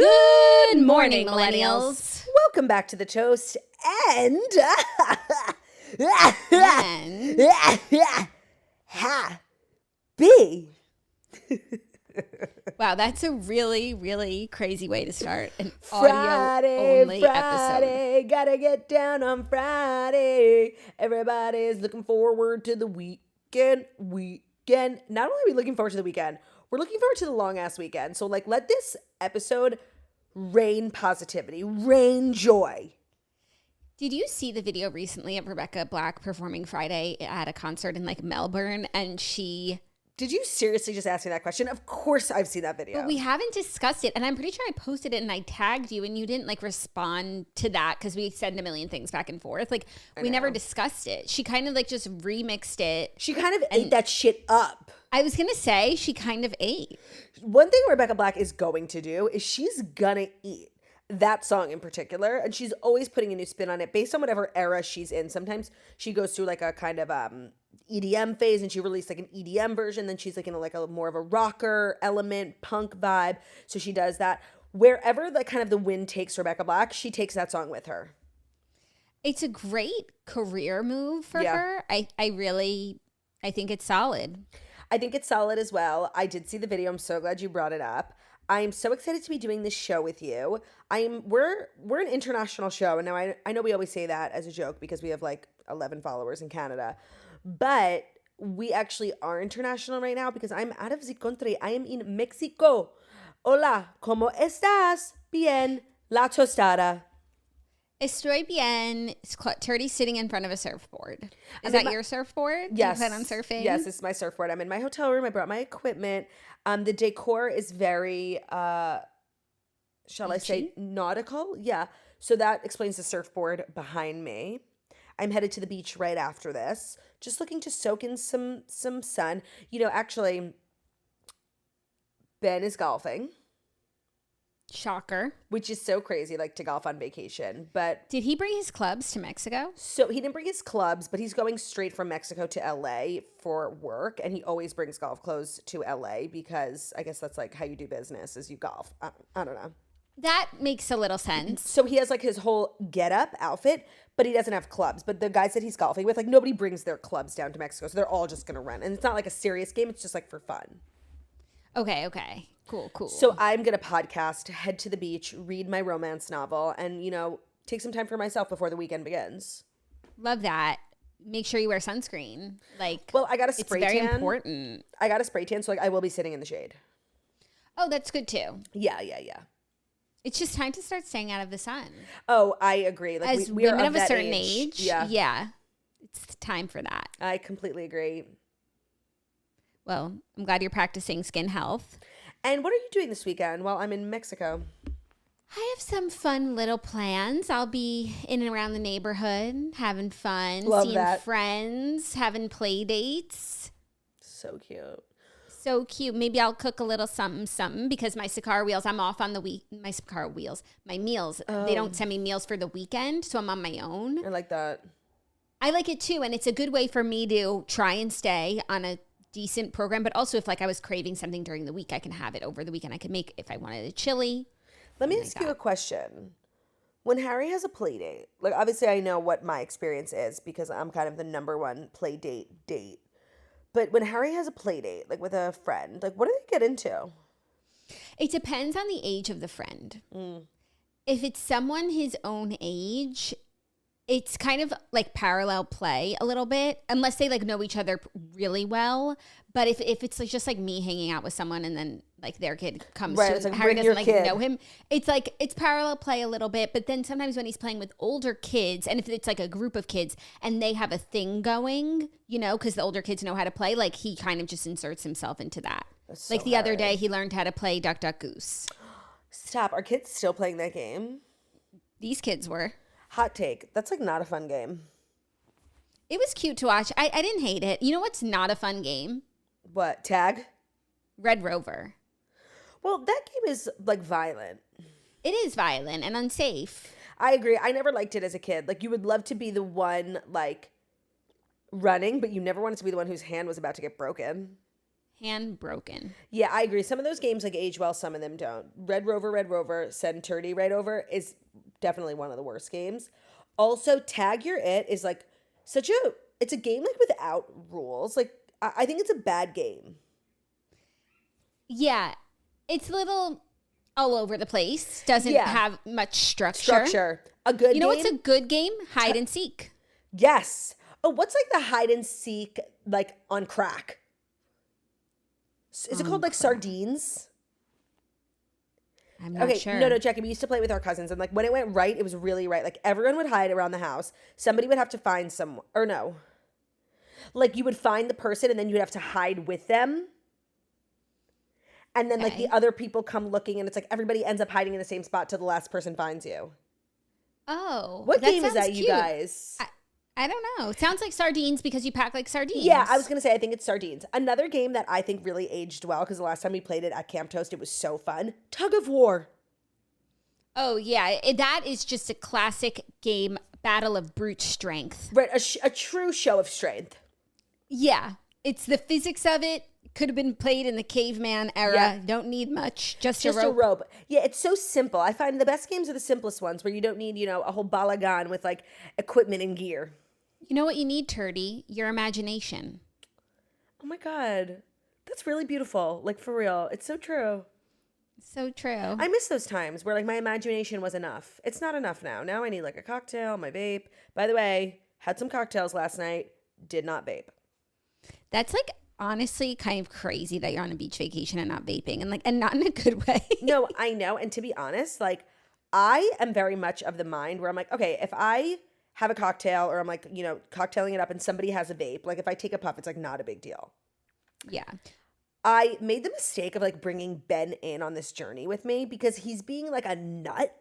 Good morning, millennials. Welcome back to the toast and happy. Wow, that's a really, really crazy way to start an Friday, audio-only episode. gotta get down on Friday. Everybody's looking forward to the weekend. Not only are we looking forward to the weekend, we're looking forward to the long-ass weekend. So, let this episode rain positivity, rain joy. Did you see the video recently of Rebecca Black performing Friday at a concert in Melbourne? And Did you seriously just ask me that question? Of course I've seen that video. But we haven't discussed it. And I'm pretty sure I posted it and I tagged you and you didn't respond to that because we send a million things back and forth. We never discussed it. She kind of just remixed it. She kind of ate that shit up. I was going to say she kind of ate. One thing Rebecca Black is going to do is she's gonna eat that song in particular. And she's always putting a new spin on it based on whatever era she's in. Sometimes she goes through a kind of EDM phase and she released an EDM version. Then she's in a more of a rocker element, punk vibe. So she does that. Wherever the wind takes Rebecca Black, she takes that song with her. It's a great career move for her. I think it's solid. I think it's solid as well. I did see the video. I'm so glad you brought it up. I'm so excited to be doing this show with you. We're an international show. And now I know we always say that as a joke because we have 11 followers in Canada. But we actually are international right now because I'm out of the country. I am in Mexico. Hola, ¿cómo estás? Bien, la tostada. Estoy bien. Turdy's sitting in front of a surfboard. Is that your surfboard? Yes. Do you plan on surfing? Yes, it's my surfboard. I'm in my hotel room. I brought my equipment. The decor is very, shall I say, nautical? Yeah. So that explains the surfboard behind me. I'm headed to the beach right after this. Just looking to soak in some sun. Actually, Ben is golfing. Shocker. Which is so crazy, to golf on vacation. But did he bring his clubs to Mexico? So he didn't bring his clubs, but he's going straight from Mexico to LA for work. And he always brings golf clothes to LA because I guess that's how you do business is you golf. I don't know. That makes a little sense. So he has his whole get-up outfit, but he doesn't have clubs. But the guys that he's golfing with, nobody brings their clubs down to Mexico. So they're all just going to run. And it's not a serious game. It's just for fun. Okay. Cool. So I'm going to podcast, head to the beach, read my romance novel, and, take some time for myself before the weekend begins. Love that. Make sure you wear sunscreen. Well, I got a spray tan. It's very important. I got a spray tan, so I will be sitting in the shade. Oh, that's good too. Yeah. It's just time to start staying out of the sun. Oh, I agree. As we women are of a certain age, yeah, it's time for that. I completely agree. Well, I'm glad you're practicing skin health. And what are you doing this weekend while I'm in Mexico? I have some fun little plans. I'll be in and around the neighborhood, having fun, seeing friends, having play dates. So cute. So cute. Maybe I'll cook a little something because my Sakara wheels, I'm off on the week. My meals, they don't send me meals for the weekend, so I'm on my own. I like that. I like it too, and it's a good way for me to try and stay on a decent program, but also if I was craving something during the week, I can have it over the weekend. I can make, if I wanted a chili. Let me ask you a question. When Harry has a play date, obviously I know what my experience is because I'm kind of the number one play date. But when Harry has a play date, with a friend, what do they get into? It depends on the age of the friend. If it's someone his own age, it's kind of parallel play a little bit, unless they know each other really well. But if it's just me hanging out with someone and then their kid comes to Harry doesn't know him, it's parallel play a little bit. But then sometimes when he's playing with older kids, and if it's a group of kids and they have a thing going, because the older kids know how to play, he kind of just inserts himself into that. So the other day he learned how to play Duck Duck Goose. Stop. Are kids still playing that game? These kids were. Hot take. That's not a fun game. It was cute to watch. I didn't hate it. You know what's not a fun game? What? Tag? Red Rover. Well, that game is violent. It is violent and unsafe. I agree. I never liked it as a kid. You would love to be the one running, but you never wanted to be the one whose hand was about to get broken. hand broken. Yeah, I agree. Some of those games like age well, some of them don't. Red Rover, send Turdy right over is definitely one of the worst games. Also, Tag Your It is like it's a game like without rules. Like I think it's a bad game. Yeah, it's a little all over the place. Doesn't have much structure. A good game. You know what's a good game? Hide and seek. Yes. Oh, what's like the hide and seek like on crack? Is it called like sardines? I'm not sure. No, Jackie, we used to play with our cousins, and like when it went right, it was really right. Like everyone would hide around the house. Somebody would have to find someone, or no. Like you would find the person and then you would have to hide with them. And then like the other people come looking and it's like everybody ends up hiding in the same spot till the last person finds you. Oh. What game is that, cute. you guys? I don't know. It sounds like sardines because you pack like sardines. Yeah, I was going to say I think it's sardines. Another game that I think really aged well because the last time we played it at Camp Toast, it was so fun. Tug of War. Oh, yeah. That is just a classic game, battle of brute strength. Right, a true show of strength. Yeah. It's the physics of it. Could have been played in the caveman era. Yeah. Don't need much. Just a rope. Yeah, it's so simple. I find the best games are the simplest ones where you don't need, a whole balagan with like equipment and gear. You know what you need, Turdy? Your imagination. Oh my God. That's really beautiful. Like for real. It's so true. So true. I miss those times where like my imagination was enough. It's not enough now. Now I need like a cocktail, my vape. By the way, had some cocktails last night. Did not vape. That's like honestly kind of crazy that you're on a beach vacation and not vaping and not in a good way. No, I know. And to be honest, like I am very much of the mind where I'm like, okay, if I have a cocktail or I'm like, cocktailing it up and somebody has a vape, like if I take a puff, it's like not a big deal. Yeah. I made the mistake of like bringing Ben in on this journey with me because he's being like a nut.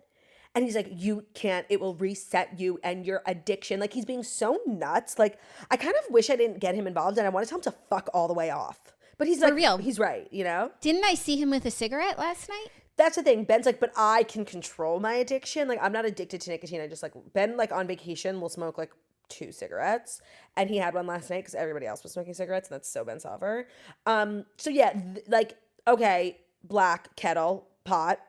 And he's like, you can't, it will reset you and your addiction. Like, he's being so nuts. Like, I kind of wish I didn't get him involved and I wanted to tell him to fuck all the way off. But he's like, real. He's right, Didn't I see him with a cigarette last night? That's the thing. Ben's like, but I can control my addiction. Like, I'm not addicted to nicotine. I just like, Ben, like, on vacation will smoke like 2 cigarettes. And he had one last night because everybody else was smoking cigarettes. And that's so Ben Soffer. So yeah, okay, black, kettle, pot.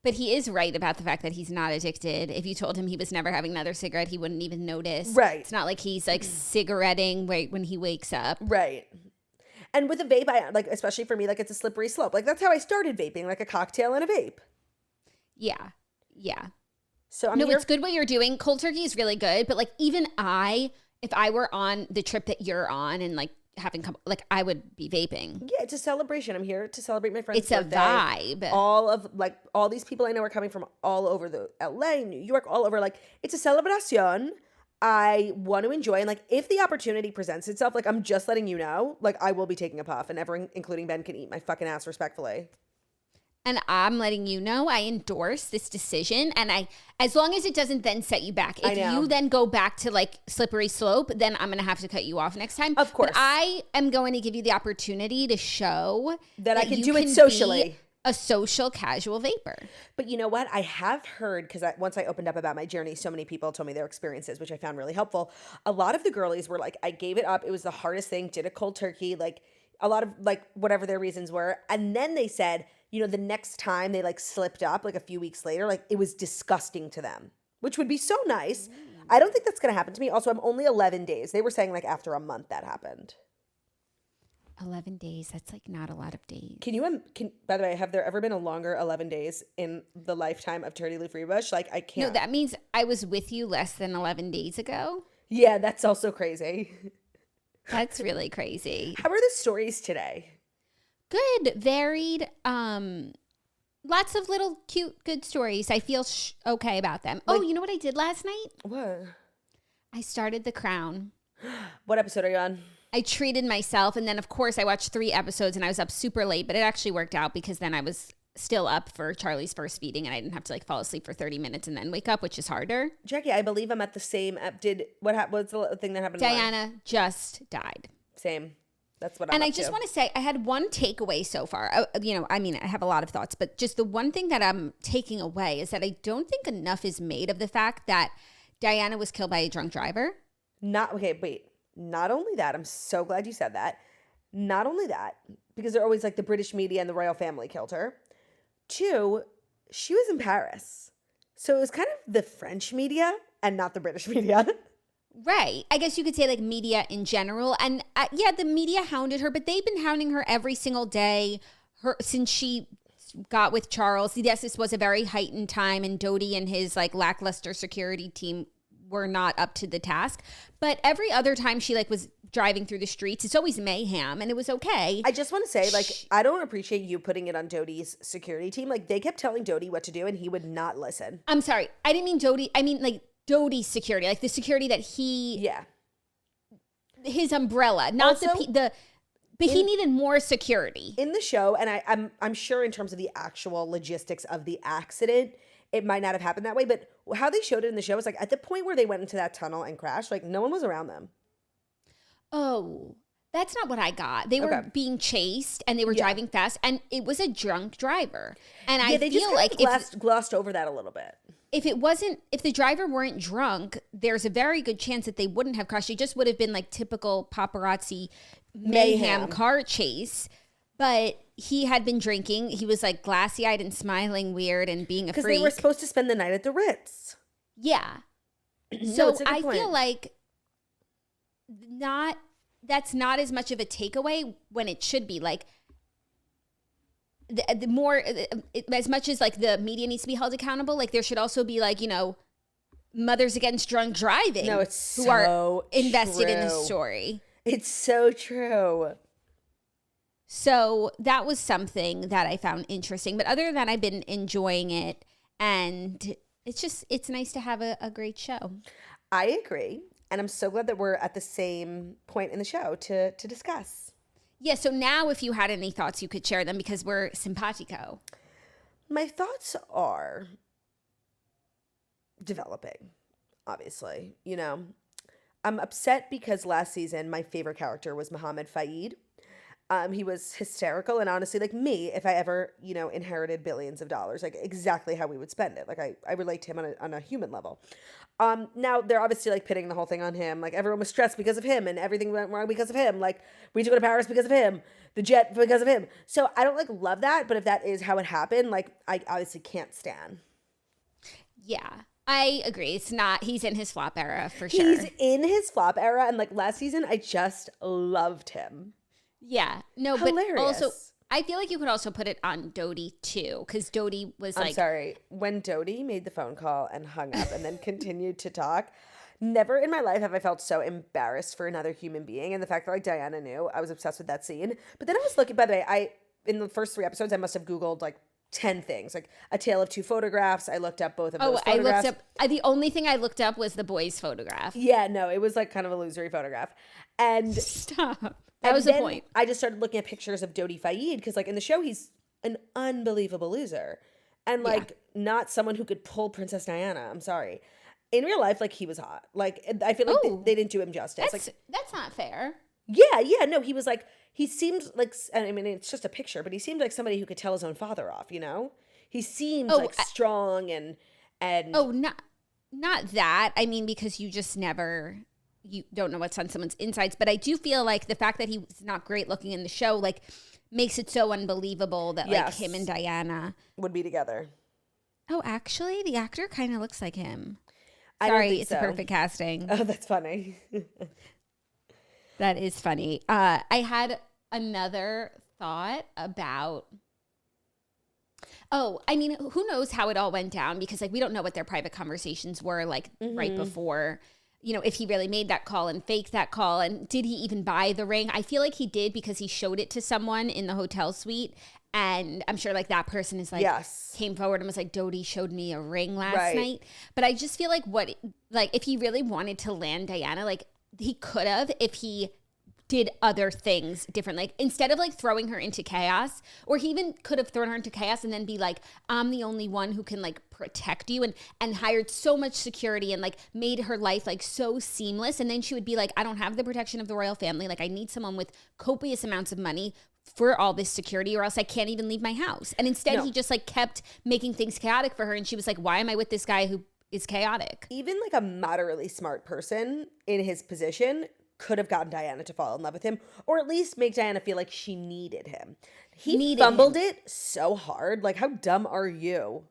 But he is right about the fact that he's not addicted. If you told him he was never having another cigarette, he wouldn't even notice. Right. It's not like he's like cigaretting right when he wakes up. Right. And with a vape, I like, especially for me, like it's a slippery slope. Like that's how I started vaping, like a cocktail and a vape. Yeah. Yeah. So it's good what you're doing. Cold turkey is really good. But like even if I were on the trip that you're on and like I would be vaping. Yeah, it's a celebration. I'm here to celebrate my friend's birthday. It's a vibe. All these people I know are coming from all over the LA, New York, all over. Like, it's a celebration. I want to enjoy. And like, if the opportunity presents itself, like, I'm just letting you know, like, I will be taking a puff and everyone, including Ben, can eat my fucking ass respectfully. And I'm letting you know I endorse this decision. And as long as it doesn't then set you back. If you then go back to like slippery slope, then I'm going to have to cut you off next time. Of course. But I am going to give you the opportunity to show that I can do it socially. A social casual vapor. But you know what? I have heard, because once I opened up about my journey, so many people told me their experiences, which I found really helpful. A lot of the girlies were like, I gave it up. It was the hardest thing. Did a cold turkey. Like a lot of like whatever their reasons were. And then they said, the next time they like slipped up, like a few weeks later, like it was disgusting to them, which would be so nice. I don't think that's going to happen to me. Also, I'm only 11 days. They were saying like after a month that happened. 11 days. That's like not a lot of days. By the way, have there ever been a longer 11 days in the lifetime of Turdy Lou Freebush? Like I can't. No, that means I was with you less than 11 days ago. Yeah, that's also crazy. That's really crazy. How are the stories today? Good, varied, lots of little cute, good stories. I feel okay about them. Like, you know what I did last night? What? I started The Crown. What episode are you on? I treated myself, and then, of course, I watched 3 episodes, and I was up super late, but it actually worked out because then I was still up for Charlie's first feeding, and I didn't have to, like, fall asleep for 30 minutes and then wake up, which is harder. Jackie, I believe I'm at the same what's the thing that happened? Diana just died. Same. That's what I'm And up I just to. want to say, I had one takeaway so far. I have a lot of thoughts, but just the one thing that I'm taking away is that I don't think enough is made of the fact that Diana was killed by a drunk driver. Not only that, I'm so glad you said that. Not only that, because they're always like the British media and the royal family killed her. 2, she was in Paris. So it was kind of the French media and not the British media. Right. I guess you could say like media in general. And yeah, the media hounded her, but they've been hounding her every single day since she got with Charles. Yes, this was a very heightened time, and Dodi and his like lackluster security team were not up to the task. But every other time she like was driving through the streets, it's always mayhem, and it was okay. I just want to say, like, I don't appreciate you putting it on Dodi's security team. Like, they kept telling Dodi what to do, and he would not listen. I'm sorry. I didn't mean Dodi. I mean like Dodi's security, like the security that his umbrella, not also, but he needed more security in the show. And I'm sure in terms of the actual logistics of the accident, it might not have happened that way. But how they showed it in the show was like at the point where they went into that tunnel and crashed, like no one was around them. Oh, that's not what I got. They were being chased and they were driving fast, and it was a drunk driver. And I feel like glossed over that a little bit. If the driver weren't drunk, there's a very good chance that they wouldn't have crashed. It just would have been like typical paparazzi mayhem car chase. But he had been drinking. He was like glassy-eyed and smiling weird and being a freak. Because they were supposed to spend the night at the Ritz. Yeah. So I feel like that's not as much of a takeaway when it should be. Like the more, as much as like the media needs to be held accountable, like there should also be like, you know, Mothers Against Drunk Driving who are invested in this story. It's so true. So that was something that I found interesting. But other than that, I've been enjoying it. And it's nice to have a great show. I agree. And I'm so glad that we're at the same point in the show to discuss. Yeah, so now if you had any thoughts, you could share them because we're simpatico. My thoughts are developing, obviously. You know, I'm upset because last season my favorite character was Mohammed Fayed. He was hysterical, and honestly, like me, if I ever, you know, inherited billions of dollars, like exactly how we would spend it. Like I relate to him on a human level. Now they're obviously like pitting the whole thing on him. Like everyone was stressed because of him, and everything went wrong because of him. Like we had to go to Paris because of him, the jet because of him. So I don't like love that, but if that is how it happened, like I obviously can't stand. Yeah. I agree. He's in his flop era for sure. He's in his flop era, and like last season, I just loved him. Yeah. No, hilarious. But also, I feel like you could also put it on Dodi too, because Dodi was like... I'm sorry. When Dodi made the phone call and hung up and then continued to talk, never in my life have I felt so embarrassed for another human being. And the fact that like Diana knew, I was obsessed with that scene. But then I was looking, by the way, in the first 3 episodes, I must have Googled like 10 things, like A Tale of Two Photographs. I looked up both of those photographs. I looked up, the only thing I looked up was the boy's photograph. Yeah, no, it was like kind of a losery photograph. And stop. That was the point. I just started looking at pictures of Dodi Fayed because like in the show, he's an unbelievable loser. And like not someone who could pull Princess Diana. I'm sorry. In real life, like he was hot. Like I feel like they didn't do him justice. That's not fair. Yeah. No, he was like, he seemed like, I mean, it's just a picture, but he seemed like somebody who could tell his own father off, you know? He seemed like strong and. Oh, not that. I mean, because you don't know what's on someone's insides. But I do feel like the fact that he was not great looking in the show, like, makes it so unbelievable that like him and Diana would be together. Oh, actually, the actor kind of looks like him. Sorry, it's a perfect casting. Oh, that's funny. That is funny. I had another thought about. Oh, I mean, who knows how it all went down because like we don't know what their private conversations were like right before. You know, if he really made that call and faked that call, and did he even buy the ring? I feel like he did because he showed it to someone in the hotel suite, and I'm sure like that person is like came forward and was like, Dodi showed me a ring last night. But I just feel like if he really wanted to land Diana, like he could have if he did other things different. Like instead of like throwing her into chaos, or he even could have thrown her into chaos and then be like, I'm the only one who can like protect you, and hired so much security and like made her life like so seamless. And then she would be like, I don't have the protection of the royal family. Like I need someone with copious amounts of money for all this security or else I can't even leave my house. And instead he just like kept making things chaotic for her. And she was like, why am I with this guy who is chaotic? Even like a moderately smart person in his position could have gotten Diana to fall in love with him, or at least make Diana feel like she needed him. He Needed fumbled him. it so hard. Like, how dumb are you?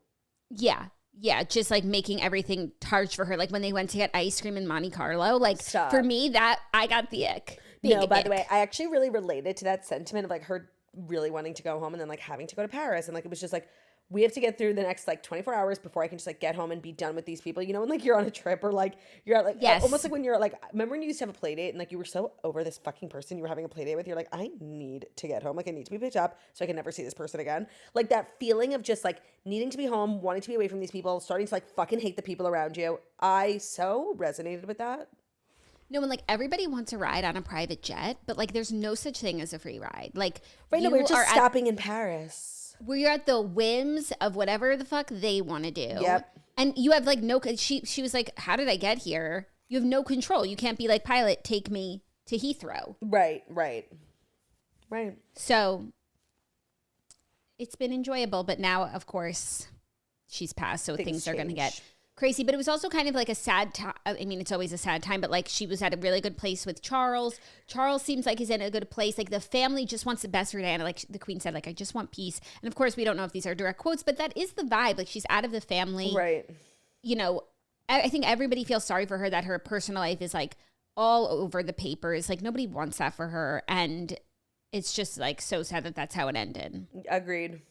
Yeah. Yeah, just like making everything hard for her. Like when they went to get ice cream in Monte Carlo. Like Stop. for me, that I got the ick. No, by the ick. way, I actually really related to that sentiment of like her really wanting to go home and then like having to go to Paris. And like it was just like, we have to get through the next like 24 hours before I can just like get home and be done with these people. You know, when like you're on a trip or like you're at like, Yes. almost like when you're like, remember when you used to have a play date and like you were so over this fucking person you were having a play date with? You're like, I need to get home. Like I need to be picked up so I can never see this person again. Like that feeling of just like needing to be home, wanting to be away from these people, starting to like fucking hate the people around you. I so resonated with that. No, and like everybody wants a ride on a private jet, but like there's no such thing as a free ride. Like Right, no, we're just stopping in Paris. We're at the whims of whatever the fuck they want to do. Yep. And you have like no, she was like, how did I get here? You have no control. You can't be like, pilot, take me to Heathrow. Right. So it's been enjoyable, but now, of course, she's passed, so things are going to get crazy. But it was also kind of like a sad time. I mean, it's always a sad time, but like she was at a really good place with Charles. Charles seems like he's in a good place. Like the family just wants the best for Diana. Like the queen said, like, I just want peace. And of course, we don't know if these are direct quotes, but that is the vibe. Like she's out of the family. Right. You know, I think everybody feels sorry for her that her personal life is like all over the papers. Like nobody wants that for her. And it's just like so sad that that's how it ended. Agreed.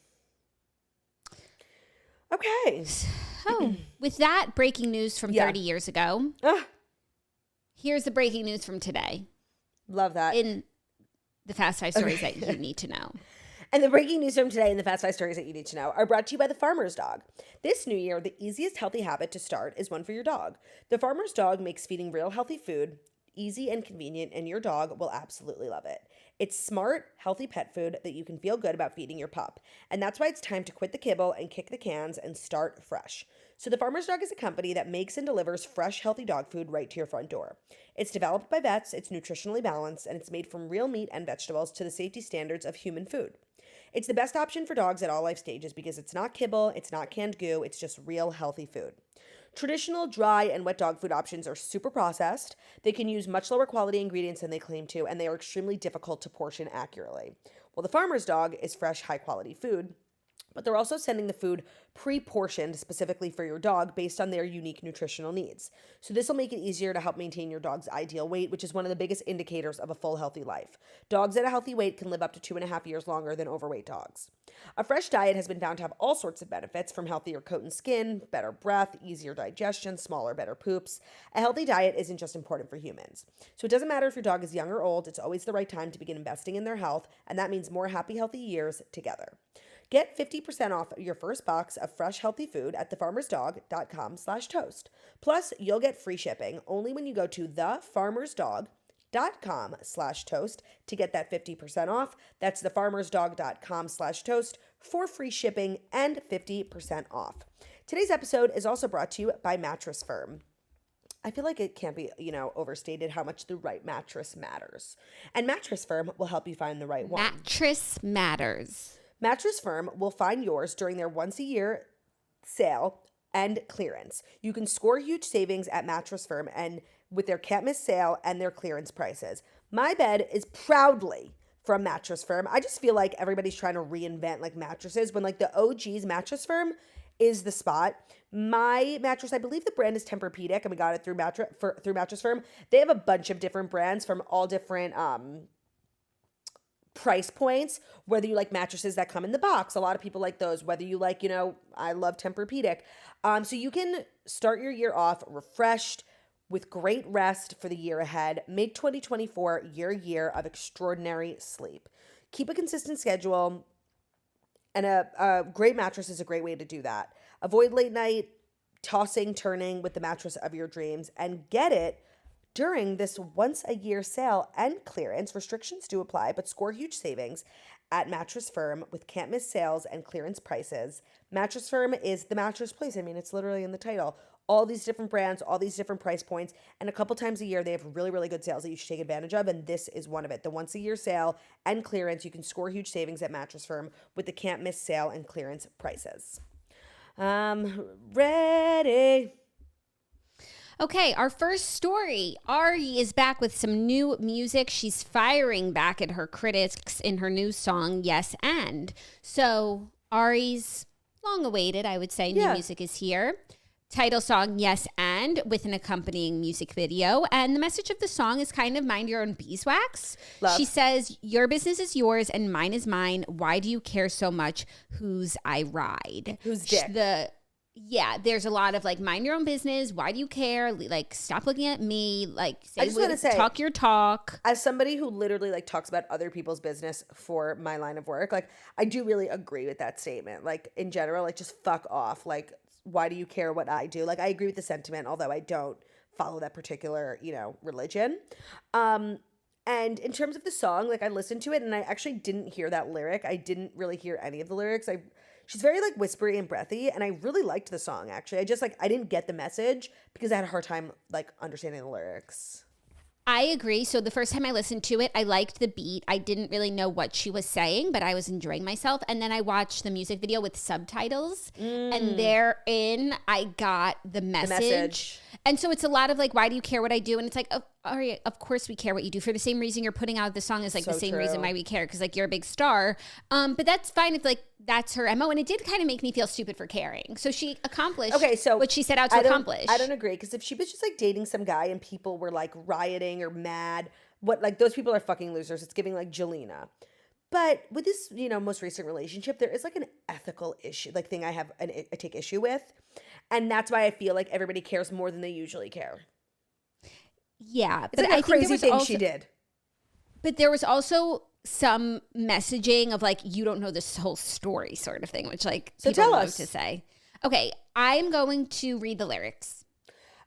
Okay. So, with that breaking news from 30 years ago, here's the breaking news from today. Love that. In the Fast 5 stories that you need to know. And the breaking news from today in the Fast 5 stories that you need to know are brought to you by the Farmer's Dog. This new year, the easiest healthy habit to start is one for your dog. The Farmer's Dog makes feeding real healthy food easy and convenient, and your dog will absolutely love it. It's smart, healthy pet food that you can feel good about feeding your pup. And that's why it's time to quit the kibble and kick the cans and start fresh. So the Farmer's Dog is a company that makes and delivers fresh, healthy dog food right to your front door. It's developed by vets, it's nutritionally balanced, and it's made from real meat and vegetables to the safety standards of human food. It's the best option for dogs at all life stages because it's not kibble, it's not canned goo, it's just real healthy food. Traditional dry and wet dog food options are super processed. They can use much lower quality ingredients than they claim to, and they are extremely difficult to portion accurately. Well, the Farmer's Dog is fresh, high quality food, but they're also sending the food pre-portioned specifically for your dog based on their unique nutritional needs. So this will make it easier to help maintain your dog's ideal weight, which is one of the biggest indicators of a full healthy life. Dogs at a healthy weight can live up to 2.5 years longer than overweight dogs. A fresh diet has been found to have all sorts of benefits, from healthier coat and skin, better breath, easier digestion, smaller, better poops. A healthy diet isn't just important for humans. So it doesn't matter if your dog is young or old, it's always the right time to begin investing in their health, and that means more happy, healthy years together. Get 50% off your first box of fresh, healthy food at thefarmersdog.com/toast. Plus, you'll get free shipping only when you go to thefarmersdog.com/toast to get that 50% off. That's thefarmersdog.com/toast for free shipping and 50% off. Today's episode is also brought to you by Mattress Firm. I feel like it can't be, overstated how much the right mattress matters. And Mattress Firm will help you find the right one. Mattress matters. Mattress Firm will find yours during their once-a-year sale and clearance. You can score huge savings at Mattress Firm and with their can't miss sale and their clearance prices. My bed is proudly from Mattress Firm. I just feel like everybody's trying to reinvent like mattresses when like the OG's Mattress Firm is the spot. My mattress, I believe the brand is Tempur-Pedic, and we got it through Mattress Firm. They have a bunch of different brands from all different price points, whether you like mattresses that come in the box. A lot of people like those. Whether you like, I love Tempur-Pedic. So you can start your year off refreshed with great rest for the year ahead. Make 2024 your year of extraordinary sleep. Keep a consistent schedule, and a great mattress is a great way to do that. Avoid late night tossing, turning with the mattress of your dreams, and get it during this once-a-year sale and clearance. Restrictions do apply, but score huge savings at Mattress Firm with can't-miss sales and clearance prices. Mattress Firm is the mattress place. I mean, it's literally in the title. All these different brands, all these different price points, and a couple times a year, they have really, really good sales that you should take advantage of, and this is one of it. The once-a-year sale and clearance, you can score huge savings at Mattress Firm with the can't-miss sale and clearance prices. Ready. Okay, our first story. Ari is back with some new music. She's firing back at her critics in her new song, Yes and. So Ari's long awaited, I would say, new music is here. Title song, Yes and, with an accompanying music video. And the message of the song is kind of mind your own beeswax. Love. She says, your business is yours and mine is mine. Why do you care so much whose I ride? Whose dick? There's a lot of like, mind your own business. Why do you care? Like, stop looking at me. Like, I just want to say, talk your talk. As somebody who literally like talks about other people's business for my line of work, like I do really agree with that statement. Like in general, like just fuck off. Like, why do you care what I do? Like, I agree with the sentiment, although I don't follow that particular, religion. And in terms of the song, like I listened to it and I actually didn't hear that lyric. I didn't really hear any of the lyrics. She's very like whispery and breathy, and I really liked the song actually. I didn't get the message because I had a hard time like understanding the lyrics. I agree. So the first time I listened to it, I liked the beat. I didn't really know what she was saying, but I was enjoying myself. And then I watched the music video with subtitles, and therein I got the message. And so it's a lot of like, why do you care what I do? And it's like, oh, Ari, of course we care what you do. For the same reason you're putting out the song is like So the same true. reason why we care, because like you're a big star. But that's fine if like that's her MO. And it did kind of make me feel stupid for caring. So she accomplished what she set out to accomplish. I don't agree, because if she was just like dating some guy and people were like rioting or mad, those people are fucking losers. It's giving like Jelena. But with this, most recent relationship, there is like an ethical issue, like thing I take issue with. And that's why I feel like everybody cares more than they usually care. Yeah. It's like a crazy thing she did. But there was also some messaging of like, you don't know this whole story sort of thing, which like so people tell love us to say. Okay, I'm going to read the lyrics.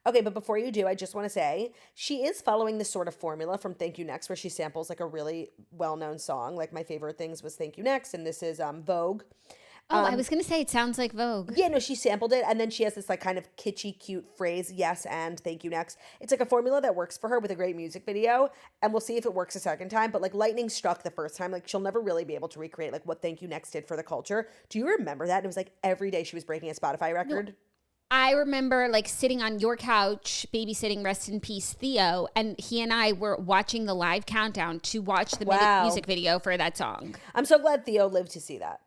Okay, but before you do, I just want to say she is following this sort of formula from Thank You Next, where she samples like a really well-known song. Like my favorite things was Thank You Next, and this is Vogue. I was going to say it sounds like Vogue. Yeah, no, she sampled it, and then she has this like kind of kitschy, cute phrase, yes and thank you next. It's like a formula that works for her with a great music video, and we'll see if it works a second time. But like lightning struck the first time. Like she'll never really be able to recreate like what Thank You Next did for the culture. Do you remember that? And it was like every day she was breaking a Spotify record. No. I remember like sitting on your couch, babysitting, rest in peace, Theo, and he and I were watching the live countdown to watch the music video for that song. I'm so glad Theo lived to see that.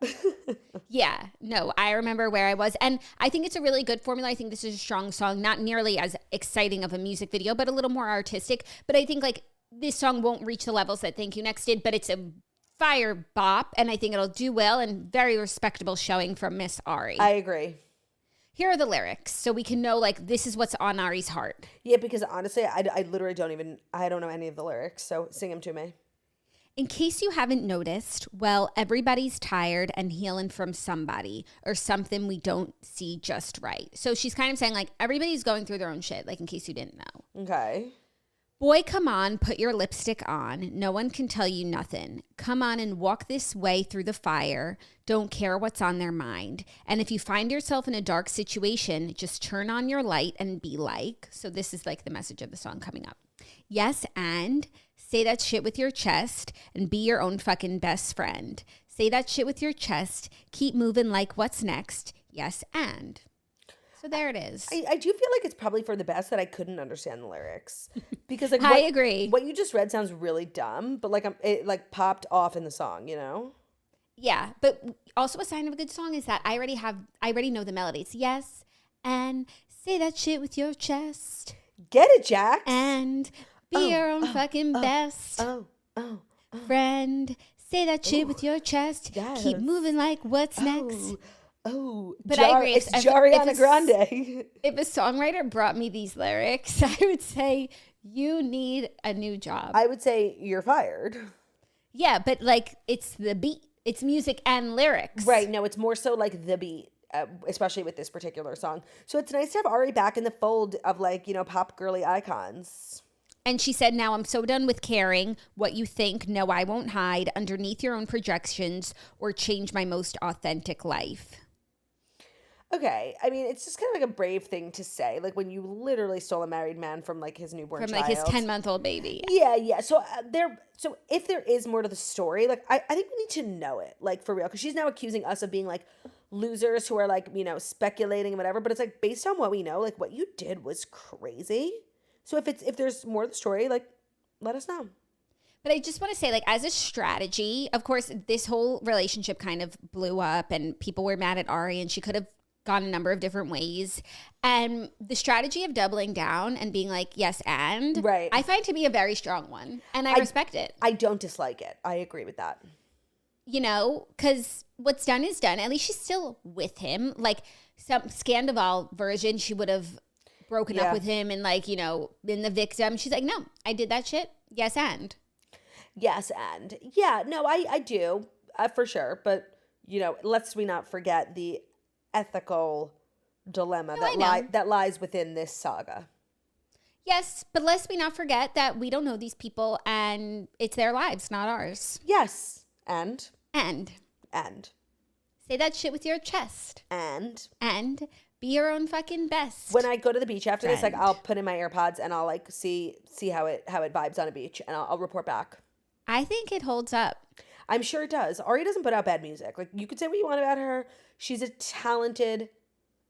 Yeah, no, I remember where I was. And I think it's a really good formula. I think this is a strong song, not nearly as exciting of a music video, but a little more artistic. But I think like this song won't reach the levels that Thank You Next did, but it's a fire bop, and I think it'll do well, and very respectable showing from Miss Ari. I agree. Here are the lyrics, so we can know, like, this is what's on Ari's heart. Yeah, because honestly, I literally don't know any of the lyrics, so sing them to me. In case you haven't noticed, well, everybody's tired and healing from somebody or something we don't see just right. So she's kind of saying, like, everybody's going through their own shit, like, in case you didn't know. Okay. Boy, come on, put your lipstick on. No one can tell you nothing. Come on and walk this way through the fire. Don't care what's on their mind. And if you find yourself in a dark situation, just turn on your light and be like. So this is like the message of the song coming up. Yes, and say that shit with your chest and be your own fucking best friend. Say that shit with your chest. Keep moving like what's next. Yes, and. So there it is. I do feel like it's probably for the best that I couldn't understand the lyrics, because like I agree. What you just read sounds really dumb, but like it like popped off in the song, you know? Yeah, but also a sign of a good song is that I already know the melody. It's yes and say that shit with your chest. Get it, Jax. And be your own fucking best friend. Say that shit with your chest. Yes. Keep moving like what's next. But I agree. It's Ariana Grande. If a songwriter brought me these lyrics, I would say, you need a new job. I would say you're fired. Yeah, but like it's the beat. It's music and lyrics. Right. No, it's more so like the beat, especially with this particular song. So it's nice to have Ari back in the fold of like, pop girly icons. And she said, now I'm so done with caring what you think. No, I won't hide underneath your own projections or change my most authentic life. Okay, I mean, it's just kind of like a brave thing to say, like when you literally stole a married man from like his newborn child. From like his 10-month-old baby. Yeah. So so if there is more to the story, like I think we need to know it, like for real, because she's now accusing us of being like losers who are like, speculating and whatever, but it's like based on what we know, like what you did was crazy. So if there's more to the story, like let us know. But I just want to say, like, as a strategy, of course, this whole relationship kind of blew up and people were mad at Ari and she could have gone a number of different ways. And the strategy of doubling down and being like, yes, and right, I find to be a very strong one. And I respect it. I don't dislike it. I agree with that. Because what's done is done. At least she's still with him. Like some Scandival version, she would have broken up with him and like, been the victim. She's like, no, I did that shit. Yes, and. Yes, and. Yeah, no, I do, for sure. But, let's we not forget the ethical dilemma that lies within this saga. Yes, but let's we not forget that we don't know these people and it's their lives, not ours. Yes, and. Say that shit with your chest. And. Be your own fucking best. When I go to the beach after this, like I'll put in my AirPods and I'll like see how it vibes on a beach and I'll report back. I think it holds up. I'm sure it does. Ari doesn't put out bad music. Like you could say what you want about her. She's a talented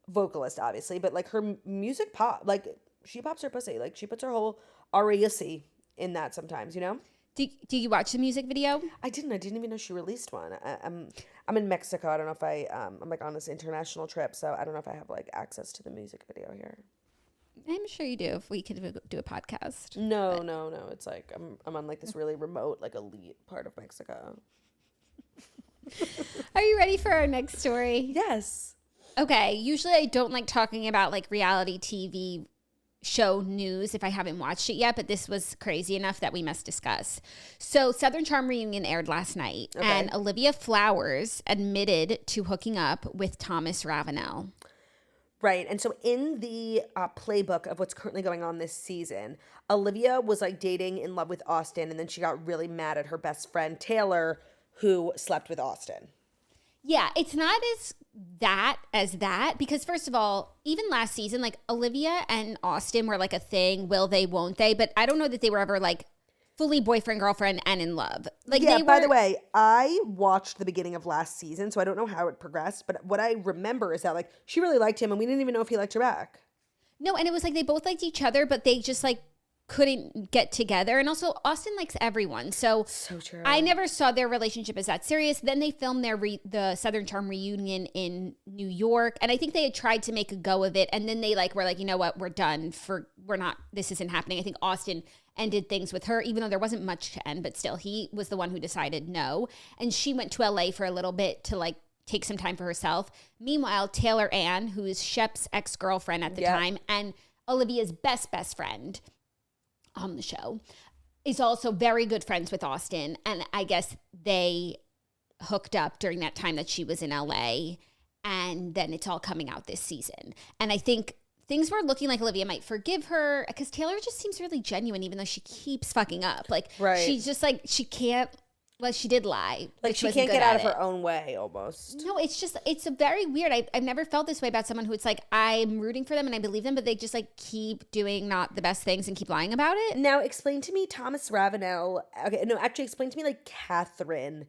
vocalist, obviously, but like her music like she pops her pussy. Like she puts her whole Ari-cy in that sometimes, Do you watch the music video? I didn't even know she released one. I'm in Mexico. I don't know if I'm like on this international trip, so I don't know if I have like access to the music video here. I'm sure you do if we could do a podcast. No. It's like I'm on like this really remote, like elite part of Mexico. Are you ready for our next story? Yes. Okay. Usually I don't like talking about like reality TV show news if I haven't watched it yet, but this was crazy enough that we must discuss. So Southern Charm reunion aired last night, and Olivia Flowers admitted to hooking up with Thomas Ravenel. Right. And so in the playbook of what's currently going on this season, Olivia was like dating in love with Austin, and then she got really mad at her best friend Taylor, who slept with Austin. Yeah, it's not as that because first of all, even last season, like Olivia and Austin were like a thing, will they, won't they? But I don't know that they were ever like fully boyfriend, girlfriend, and in love. Like, yeah, by the way, I watched the beginning of last season, so I don't know how it progressed, but what I remember is that like she really liked him and we didn't even know if he liked her back. No, and it was like they both liked each other, but they just like couldn't get together. And also Austin likes everyone. So true. I never saw their relationship as that serious. Then they filmed the Southern Charm reunion in New York. And I think they had tried to make a go of it. And then they like were like, you know what, we're done. This isn't happening. I think Austin ended things with her, even though there wasn't much to end, but still he was the one who decided no. And she went to LA for a little bit to like take some time for herself. Meanwhile, Taylor Ann, who is Shep's ex-girlfriend at the time and Olivia's best friend on the show, is also very good friends with Austin. And I guess they hooked up during that time that she was in LA. And then it's all coming out this season. And I think things were looking like Olivia might forgive her because Taylor just seems really genuine, even though she keeps fucking up. Like, she's just like, she can't, well, she did lie. Like, she can't get out of her own way almost. No, it's a very weird. I've never felt this way about someone who it's like, I'm rooting for them and I believe them, but they just like keep doing not the best things and keep lying about it. Now, explain to me Thomas Ravenel. Okay, no, actually explain to me like Catherine's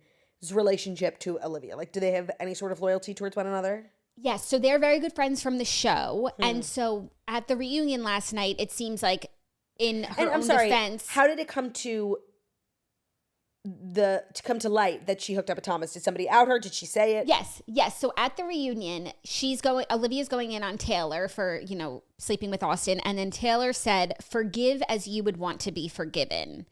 relationship to Olivia. Like, do they have any sort of loyalty towards one another? Yes, so they're very good friends from the show. And so at the reunion last night, it seems like in her own defense. How did it come to light that she hooked up with Thomas? Did somebody out her? Did she say it? Yes. So at the reunion, Olivia's going in on Taylor for, sleeping with Austin. And then Taylor said, "Forgive as you would want to be forgiven."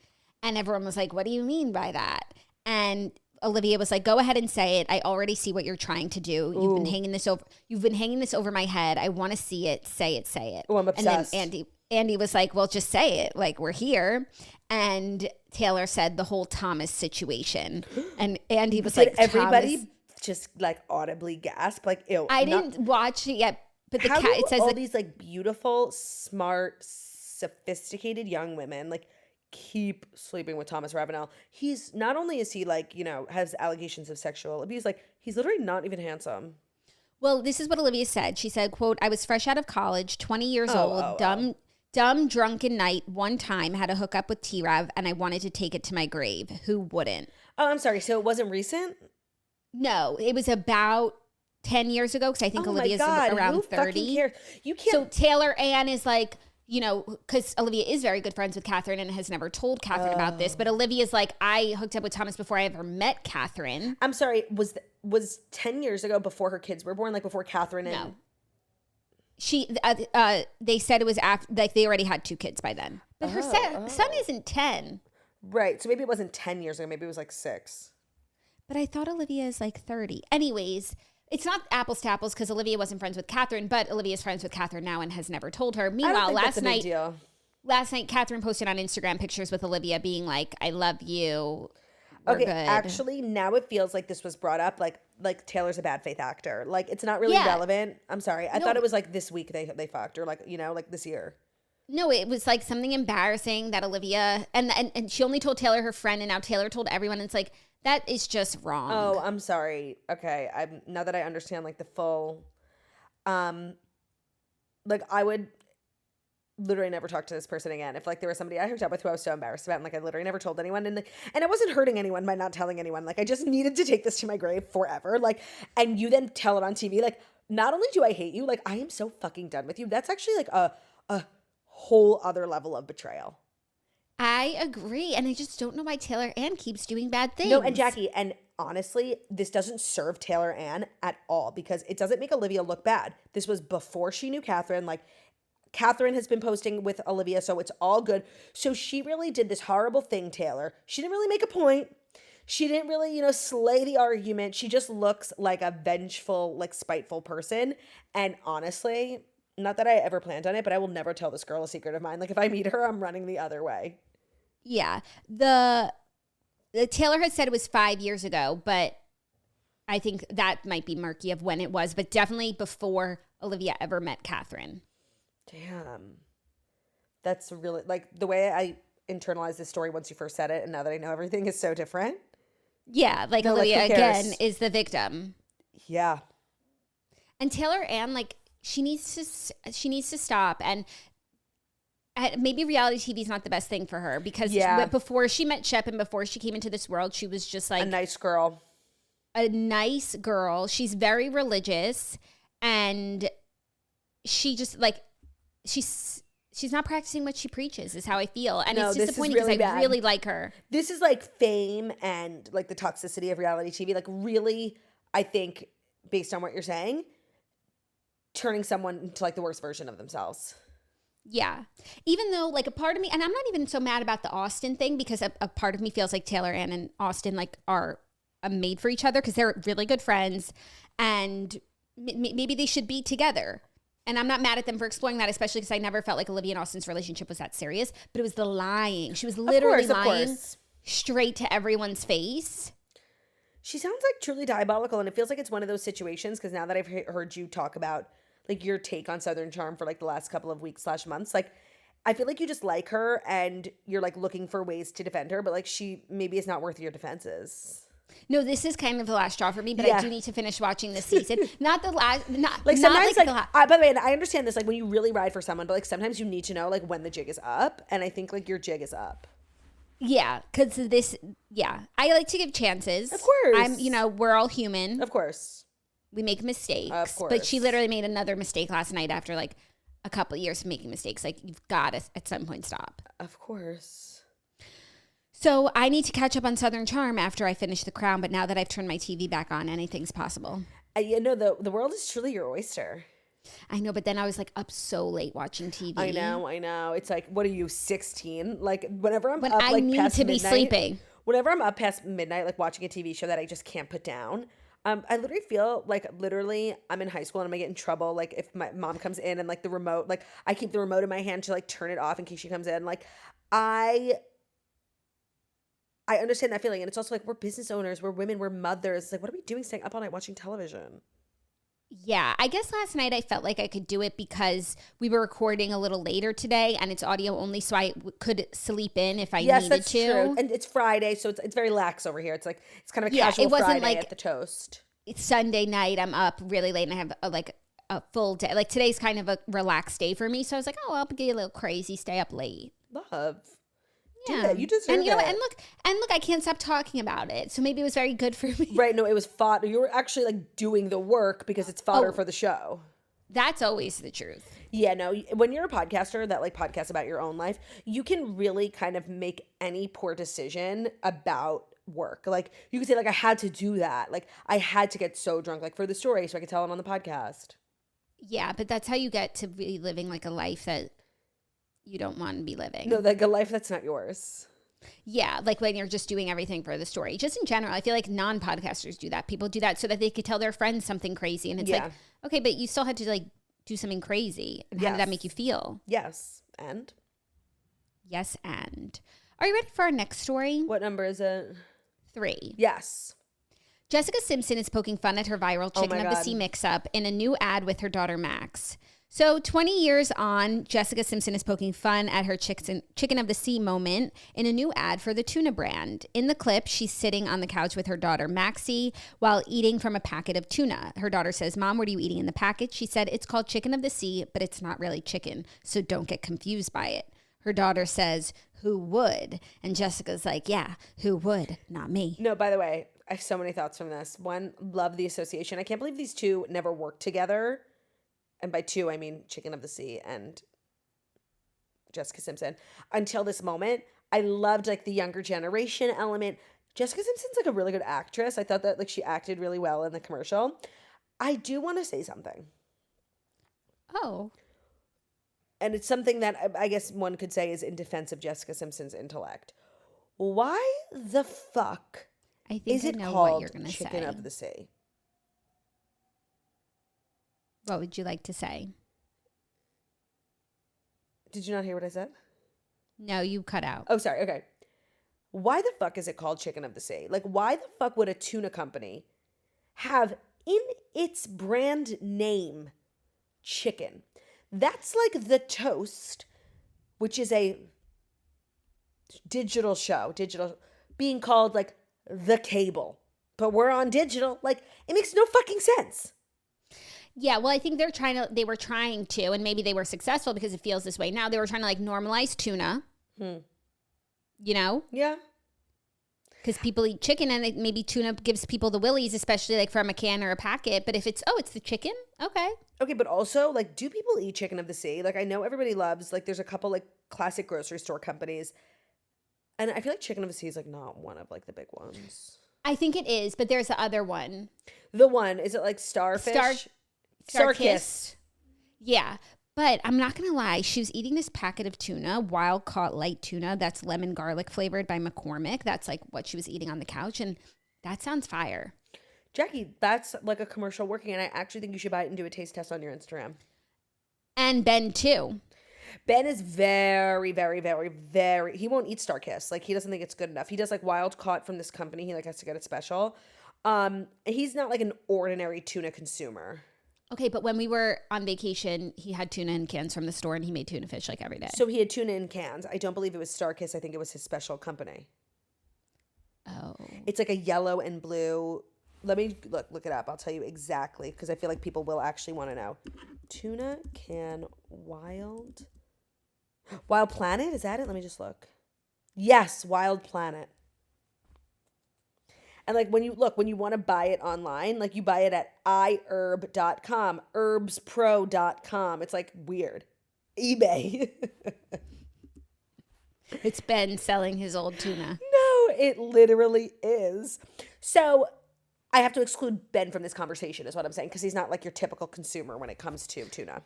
And everyone was like, "What do you mean by that?" And Olivia was like, "Go ahead and say it. I already see what you're trying to do. You've been hanging this over my head. I want to see it. Say it. Oh, I'm obsessed." And then Andy was like, "Well, just say it. Like, we're here." And Taylor said the whole Thomas situation. And Andy was like, everybody Thomas? Just like audibly gasp? Like, ew. I didn't watch it yet, but it says all these like beautiful, smart, sophisticated young women like keep sleeping with Thomas Ravenel. He's not only is he like, has allegations of sexual abuse, like he's literally not even handsome. Well, this is what Olivia said. She said, quote, "I was fresh out of college, 20 years old, dumb, drunken night. One time had a hookup with T-Rav and I wanted to take it to my grave. Who wouldn't?" Oh, I'm sorry. So it wasn't recent? No, it was about 10 years ago, because I think Oh my Olivia's God, around who 30. fucking cares? You can't. So Taylor Ann is like, you know, because Olivia is very good friends with Catherine and has never told Catherine about this. But Olivia's like, I hooked up with Thomas before I ever met Catherine. I'm sorry. Was 10 years ago before her kids were born? Like before Catherine and. No. They said it was after, like they already had 2 kids by then. But her son isn't 10. Right. So maybe it wasn't 10 years ago. Maybe it was like 6. But I thought Olivia is like 30. Anyways, it's not apples to apples because Olivia wasn't friends with Catherine, but Olivia's friends with Catherine now and has never told her. Meanwhile, last night, Catherine posted on Instagram pictures with Olivia being like, I love you. We're good. Actually, now it feels like this was brought up like Taylor's a bad faith actor. Like it's not really relevant. I'm sorry. I thought it was like this week they fucked or like, you know, like this year. No, it was like something embarrassing that Olivia and she only told Taylor, her friend, and now Taylor told everyone. And it's like, that is just wrong. Oh, I'm sorry. Okay. Now that I understand like the full, like I would literally never talk to this person again. If like there was somebody I hooked up with who I was so embarrassed about and like I literally never told anyone and I wasn't hurting anyone by not telling anyone. Like I just needed to take this to my grave forever. Like, and you then tell it on TV. Like not only do I hate you, like I am so fucking done with you. That's actually like a whole other level of betrayal. I agree. And I just don't know why Taylor Ann keeps doing bad things. No, and Jackie, and honestly, this doesn't serve Taylor Ann at all because it doesn't make Olivia look bad. This was before she knew Catherine. Like, Catherine has been posting with Olivia, so it's all good. So she really did this horrible thing, Taylor. She didn't really make a point. She didn't really, slay the argument. She just looks like a vengeful, like spiteful person. And honestly, not that I ever planned on it, but I will never tell this girl a secret of mine. Like if I meet her, I'm running the other way. Yeah. The Taylor had said it was 5 years ago, but I think that might be murky of when it was, but definitely before Olivia ever met Catherine. Damn. That's really, like, the way I internalized this story once you first said it, and now that I know everything is so different. Yeah, like Olivia, again, is the victim. Yeah. And Taylor Ann, like, she needs to stop, and maybe reality TV is not the best thing for her because before she met Shep and before she came into this world, she was just like a nice girl. She's very religious, and she just like she's not practicing what she preaches is how I feel, and it's disappointing because I really like her. This is like fame and like the toxicity of reality TV, like really, I think based on what you're saying, turning someone into like the worst version of themselves. Yeah. Even though like a part of me, and I'm not even so mad about the Austin thing because a part of me feels like Taylor Ann and Austin like are made for each other because they're really good friends and maybe they should be together. And I'm not mad at them for exploring that, especially because I never felt like Olivia and Austin's relationship was that serious. But it was the lying. She was literally lying straight to everyone's face. She sounds like truly diabolical, and it feels like it's one of those situations because now that I've heard you talk about like your take on Southern Charm for like the last couple of weeks / months, like I feel like you just like her and you're like looking for ways to defend her, but like she maybe is not worth your defenses. No, this is kind of the last straw for me, but I do need to finish watching this season. Not the last, not like sometimes not like by the way, and I understand this like when you really ride for someone, but like sometimes you need to know like when the jig is up, and I think like your jig is up. Yeah, because I like to give chances. Of course, we're all human. Of course, we make mistakes. Of course, but she literally made another mistake last night after like a couple of years of making mistakes. Like you've got to at some point stop. Of course. So I need to catch up on Southern Charm after I finish The Crown, but now that I've turned my TV back on, anything's possible. The world is truly your oyster. I know, but then I was like up so late watching TV. I know. It's like, what are you, 16? Like whenever I'm when up I like need past to midnight, be sleeping. Whenever I'm up past midnight, like watching a TV show that I just can't put down, I literally feel like I'm in high school and I'm gonna get in trouble. Like if my mom comes in and like the remote, like I keep the remote in my hand to like turn it off in case she comes in. Like I understand that feeling. And it's also like, we're business owners, we're women, we're mothers. It's like, what are we doing staying up all night watching television? Yeah, I guess last night I felt like I could do it because we were recording a little later today and it's audio only, so I could sleep in if I needed to. Yes, that's true. And it's Friday, so it's very lax over here. It's like, it's kind of a casual Friday like, at the toast. It's Sunday night, I'm up really late and I have a full day. Like today's kind of a relaxed day for me, so I was like, I'll get a little crazy, stay up late. Love. Do it. You deserve it. And you know what? And look, I can't stop talking about it. So maybe it was very good for me. Right. No, it was fodder. You were actually like doing the work because it's fodder for the show. That's always the truth. Yeah, no, when you're a podcaster that like podcasts about your own life, you can really kind of make any poor decision about work. Like you could say like, I had to do that. Like I had to get so drunk like for the story so I could tell it on the podcast. Yeah, but that's how you get to be living like a life that you don't want to be living. No, like a life that's not yours. Yeah, like when you're just doing everything for the story. Just in general, I feel like non-podcasters do that. People do that so that they could tell their friends something crazy. And it's like, okay, but you still had to like do something crazy. And how did that make you feel? Yes. And? Yes, and. Are you ready for our next story? What number is it? 3. Yes. Jessica Simpson is poking fun at her viral chicken of the sea mix-up in a new ad with her daughter Max. So 20 years on, Jessica Simpson is poking fun at her chicken of the sea moment in a new ad for the tuna brand. In the clip, she's sitting on the couch with her daughter Maxie while eating from a packet of tuna. Her daughter says, "Mom, what are you eating in the packet?" She said, "It's called chicken of the sea, but it's not really chicken, so don't get confused by it." Her daughter says, "Who would?" And Jessica's like, "Yeah, who would? Not me." No, by the way, I have so many thoughts from this. One, love the association. I can't believe these two never worked together. And by two, I mean Chicken of the Sea and Jessica Simpson. Until this moment, I loved like the younger generation element. Jessica Simpson's like a really good actress. I thought that like she acted really well in the commercial. I do want to say something. Oh. And it's something that I guess one could say is in defense of Jessica Simpson's intellect. Why the fuck is it called Chicken of the Sea? What would you like to say? Did you not hear what I said? No, you cut out. Oh, sorry. Okay. Why the fuck is it called Chicken of the Sea? Like, why the fuck would a tuna company have in its brand name chicken? That's like the Toast, which is a digital show, being called like the Cable. But we're on digital. Like, it makes no fucking sense. Yeah, well, I think they were trying to, and maybe they were successful because it feels this way now. They were trying to like normalize tuna, you know? Yeah. Because people eat chicken and maybe tuna gives people the willies, especially like from a can or a packet. But if it's the chicken, okay. Okay, but also like, do people eat Chicken of the Sea? Like I know everybody loves, like there's a couple like classic grocery store companies. And I feel like Chicken of the Sea is like not one of like the big ones. I think it is, but there's the other one. The one, is it like Starfish? Starkist. Yeah, but I'm not going to lie. She was eating this packet of tuna, wild caught light tuna that's lemon garlic flavored by McCormick. That's like what she was eating on the couch. And that sounds fire. Jackie, that's like a commercial working. And I actually think you should buy it and do a taste test on your Instagram. And Ben too. Ben is very, very, very, very, he won't eat Starkist. Like he doesn't think it's good enough. He does like wild caught from this company. He like has to get it special. He's not like an ordinary tuna consumer. Okay, but when we were on vacation, he had tuna in cans from the store and he made tuna fish like every day. So he had tuna in cans. I don't believe it was Starkist. I think it was his special company. Oh. It's like a yellow and blue. Let me look it up. I'll tell you exactly because I feel like people will actually want to know. Tuna can Wild Planet? Is that it? Let me just look. Yes, Wild Planet. And like when you want to buy it online, like you buy it at iherb.com, herbspro.com. It's like weird. eBay. It's Ben selling his old tuna. No, it literally is. So I have to exclude Ben from this conversation is what I'm saying because he's not like your typical consumer when it comes to tuna.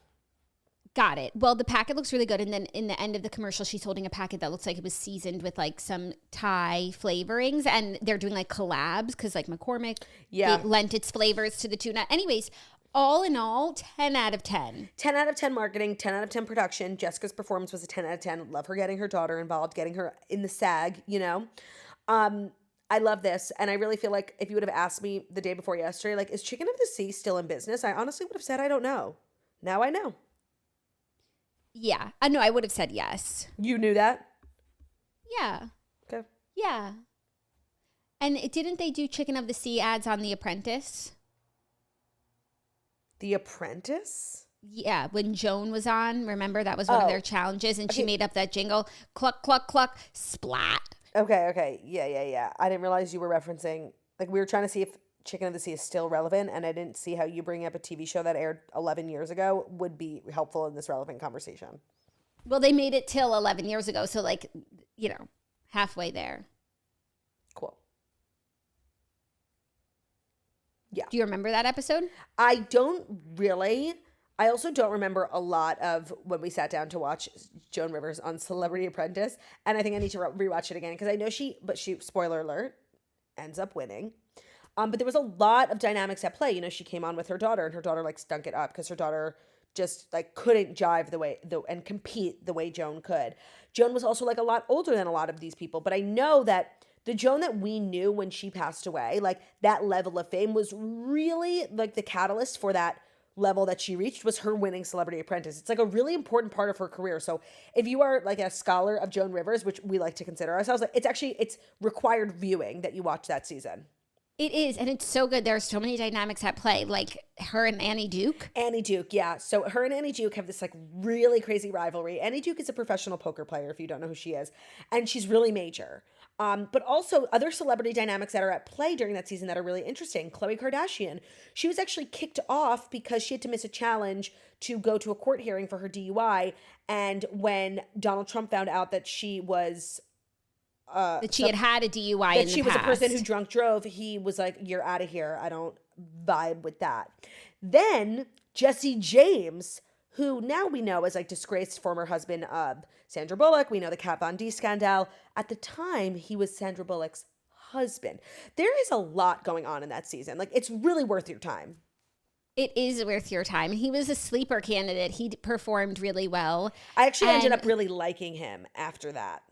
Got it. Well, the packet looks really good. And then in the end of the commercial, she's holding a packet that looks like it was seasoned with like some Thai flavorings. And they're doing like collabs because like McCormick lent its flavors to the tuna. Anyways, all in all, 10 out of 10. 10 out of 10 marketing, 10 out of 10 production. Jessica's performance was a 10 out of 10. Love her getting her daughter involved, getting her in the SAG, you know. I love this. And I really feel like if you would have asked me the day before yesterday, like, is Chicken of the Sea still in business? I honestly would have said, I don't know. Now I know. Yeah. I know. I would have said yes. You knew that? Yeah. Okay. Yeah. And didn't they do Chicken of the Sea ads on The Apprentice? The Apprentice? Yeah, when Joan was on, remember that was one of their challenges, and she made up that jingle, cluck, cluck, cluck, splat. Okay. Yeah. I didn't realize you were referencing, like, we were trying to see if Chicken of the Sea is still relevant, and I didn't see how you bringing up a TV show that aired 11 years ago would be helpful in this relevant conversation. Well, they made it till 11 years ago, so, like, halfway there. Cool. Yeah. Do you remember that episode? I don't really. I also don't remember a lot of when we sat down to watch Joan Rivers on Celebrity Apprentice, and I think I need to rewatch it again because I know she, spoiler alert, ends up winning. But there was a lot of dynamics at play. She came on with her daughter, and her daughter like stunk it up because her daughter just like couldn't jive and compete the way Joan could. Joan was also like a lot older than a lot of these people, but I know that the Joan that we knew when she passed away, like that level of fame was really like the catalyst for that level that she reached was her winning Celebrity Apprentice. It's like a really important part of her career. So if you are like a scholar of Joan Rivers, which we like to consider ourselves, like it's required viewing that you watch that season. It is, and it's so good. There are so many dynamics at play, like her and Annie Duke. Annie Duke, yeah. So her and Annie Duke have this like really crazy rivalry. Annie Duke is a professional poker player, if you don't know who she is, and she's really major. But also other celebrity dynamics that are at play during that season that are really interesting. Khloe Kardashian, she was actually kicked off because she had to miss a challenge to go to a court hearing for her DUI. And when Donald Trump found out that she was that she had a DUI in the past. That she was a person who drunk drove. He was like, you're out of here. I don't vibe with that. Then Jesse James, who now we know as like disgraced former husband of Sandra Bullock. We know the Kat Von D scandal. At the time, he was Sandra Bullock's husband. There is a lot going on in that season. Like, it's really worth your time. It is worth your time. He was a sleeper candidate. He performed really well. I actually ended up really liking him after that.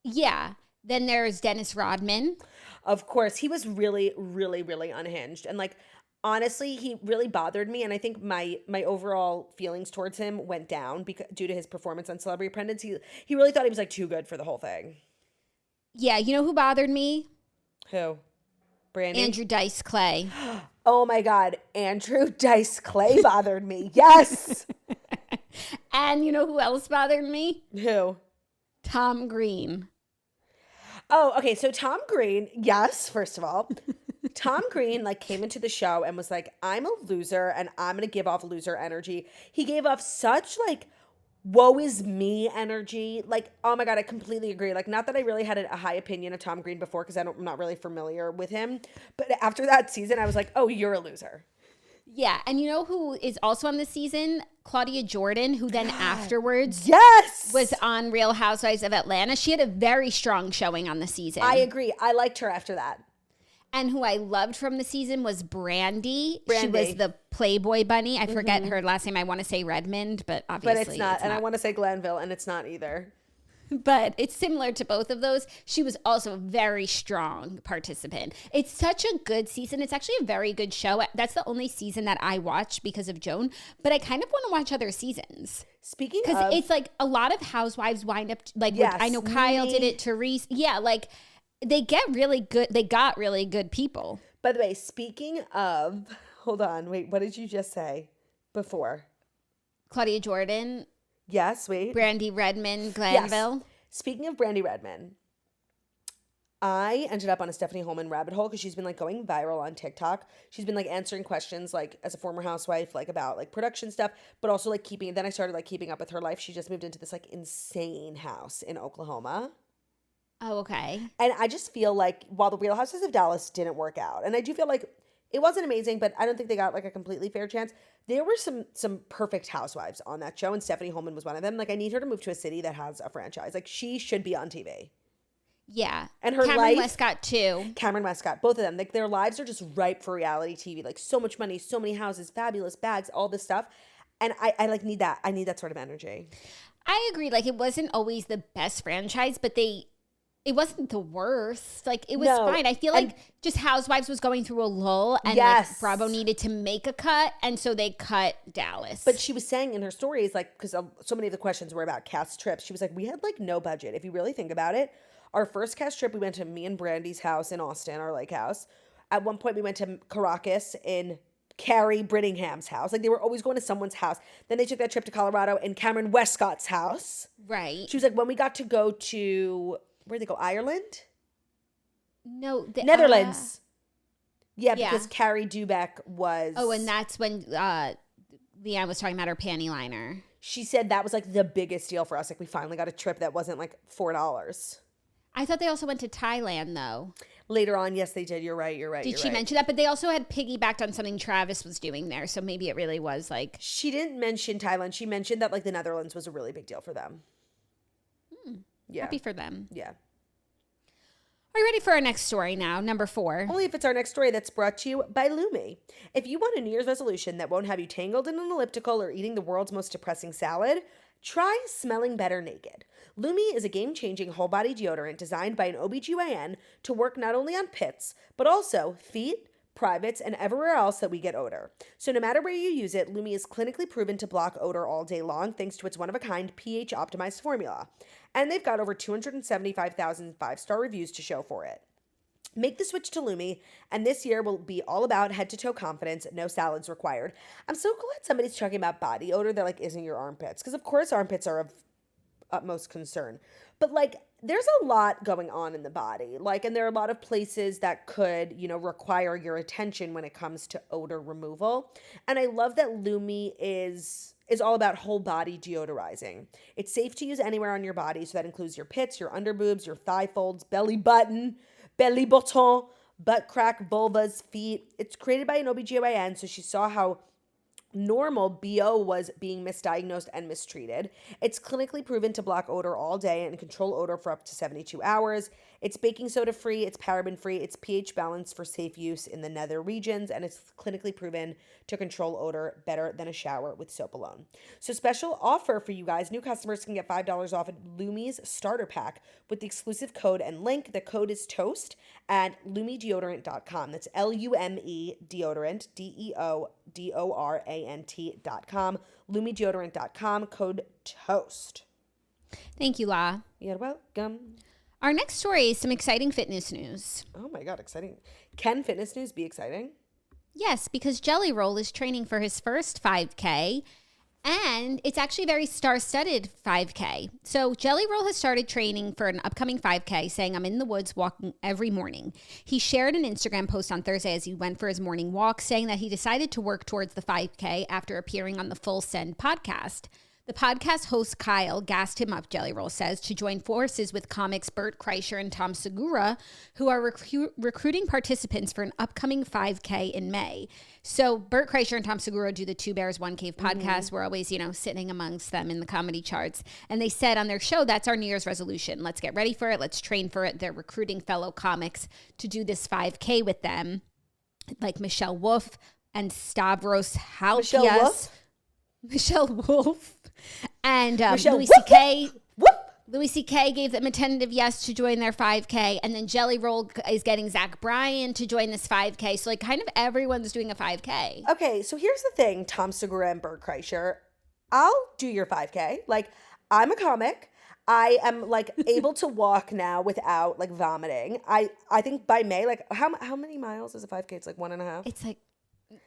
Yeah. Then there's Dennis Rodman. Of course. He was really, really, really unhinged. And like, honestly, he really bothered me. And I think my overall feelings towards him went down due to his performance on Celebrity Apprentice. He really thought he was like too good for the whole thing. Yeah. You know who bothered me? Who? Brandy? Andrew Dice Clay. Oh my God. Andrew Dice Clay bothered me. Yes. And you know who else bothered me? Who? Tom Green. Oh, okay. So Tom Green, yes, first of all. Tom Green like came into the show and was like, I'm a loser and I'm going to give off loser energy. He gave off such like, woe is me energy. Like, oh my God, I completely agree. Like, not that I really had a high opinion of Tom Green before because I'm not really familiar with him. But after that season, I was like, oh, you're a loser. Yeah, and you know who is also on this season? Claudia Jordan, who then afterwards was on Real Housewives of Atlanta. She had a very strong showing on the season. I agree. I liked her after that. And who I loved from the season was Brandy. She was the Playboy bunny. I forget her last name. I want to say Redmond, but obviously it's not. And I want to say Glenville, and it's not either. But it's similar to both of those. She was also a very strong participant. It's such a good season. It's actually a very good show. That's the only season that I watched because of Joan. But I kind of want to watch other seasons. Speaking of... Because it's like a lot of housewives wind up... Like, yes, I know Kyle did it, Therese. Yeah, like... They got really good people. By the way, speaking of, hold on, wait, what did you just say before? Claudia Jordan. Yes, wait. Brandy Redmond, Glanville. Yes. Speaking of Brandy Redmond, I ended up on a Stephanie Holman rabbit hole because she's been like going viral on TikTok. She's been like answering questions like as a former housewife, like about like production stuff, but also like then I started like keeping up with her life. She just moved into this like insane house in Oklahoma. Oh, okay. And I just feel like while the Real Housewives of Dallas didn't work out, and I do feel like it wasn't amazing, but I don't think they got like a completely fair chance. There were some perfect housewives on that show, and Stephanie Holman was one of them. Like, I need her to move to a city that has a franchise. Like, she should be on TV. Yeah. And her Cameron Westcott too. Cameron Westcott, both of them. Like, their lives are just ripe for reality TV. Like, so much money, so many houses, fabulous bags, all this stuff. And I like need that. I need that sort of energy. I agree. Like, it wasn't always the best franchise, but it wasn't the worst. Like, it was fine. I feel like just Housewives was going through a lull and like Bravo needed to make a cut. And so they cut Dallas. But she was saying in her stories, like, because so many of the questions were about cast trips. She was like, we had like no budget. If you really think about it, our first cast trip, we went to me and Brandy's house in Austin, our lake house. At one point we went to Caracas in Carrie Brittingham's house. Like they were always going to someone's house. Then they took that trip to Colorado and Cameron Westcott's house. Right. She was like, when we got to go to, where'd they go? Ireland? No. Netherlands. Yeah, because Carrie Dubeck was. Oh, and that's when Leanne was talking about her panty liner. She said that was like the biggest deal for us. Like we finally got a trip that wasn't like $4. I thought they also went to Thailand though. Later on, yes, they did. You're right. Did she mention that? But they also had piggybacked on something Travis was doing there. So maybe it really was like. She didn't mention Thailand. She mentioned that like the Netherlands was a really big deal for them. Yeah. Happy for them. Yeah. Are you ready for our next story now? Number 4. Only if it's our next story that's brought to you by Lumi. If you want a New Year's resolution that won't have you tangled in an elliptical or eating the world's most depressing salad, try smelling better naked. Lumi is a game-changing whole-body deodorant designed by an OBGYN to work not only on pits, but also feet, privates, and everywhere else that we get odor. So no matter where you use it, Lumi is clinically proven to block odor all day long thanks to its one-of-a-kind pH-optimized formula. And they've got over 275,000 five-star reviews to show for it. Make the switch to Lumi, and this year will be all about head-to-toe confidence, no salads required. I'm so glad somebody's talking about body odor that, like, isn't your armpits. Because, of course, armpits are of utmost concern. But, like, there's a lot going on in the body. Like, and there are a lot of places that could, you know, require your attention when it comes to odor removal. And I love that Lumi is all about whole body deodorizing. It's safe to use anywhere on your body, so that includes your pits, your underboobs, your thigh folds, belly button, butt crack, vulvas, feet. It's created by an OBGYN, so she saw how normal BO was being misdiagnosed and mistreated. It's clinically proven to block odor all day and control odor for up to 72 hours. It's baking soda free, it's paraben free, it's pH balanced for safe use in the nether regions, and it's clinically proven to control odor better than a shower with soap alone. So special offer for you guys, new customers can get $5 off at Lumi's starter pack with the exclusive code and link. The code is TOAST at lumideodorant.com. That's LUME deodorant, DEODORANT.com, lumideodorant.com, code TOAST. Thank you, La. You're welcome. Our next story is some exciting fitness news. Oh my God, exciting. Can fitness news be exciting? Yes, because Jelly Roll is training for his first 5K, and it's actually a very star-studded 5K. So Jelly Roll has started training for an upcoming 5K, saying, I'm in the woods walking every morning. He shared an Instagram post on Thursday as he went for his morning walk, saying that he decided to work towards the 5K after appearing on the Full Send podcast. The podcast host Kyle gassed him up, Jelly Roll says, to join forces with comics Bert Kreischer and Tom Segura, who are recruiting participants for an upcoming 5K in May. So Bert Kreischer and Tom Segura do the Two Bears, One Cave podcast. We're always, sitting amongst them in the comedy charts. And they said on their show, that's our New Year's resolution. Let's get ready for it. Let's train for it. They're recruiting fellow comics to do this 5K with them, like Michelle Wolf and Stavros Halkias. Michelle Wolf and Louis C.K. Louis C.K. gave them a tentative yes to join their 5K, and then Jelly Roll is getting Zach Bryan to join this 5K. So, like, kind of everyone's doing a 5K. Okay, so here's the thing, Tom Segura and Bert Kreischer. I'll do your 5K. Like, I'm a comic. I am, like, able to walk now without, like, vomiting. I think by May, like, how many miles is a 5K? It's like 1.5?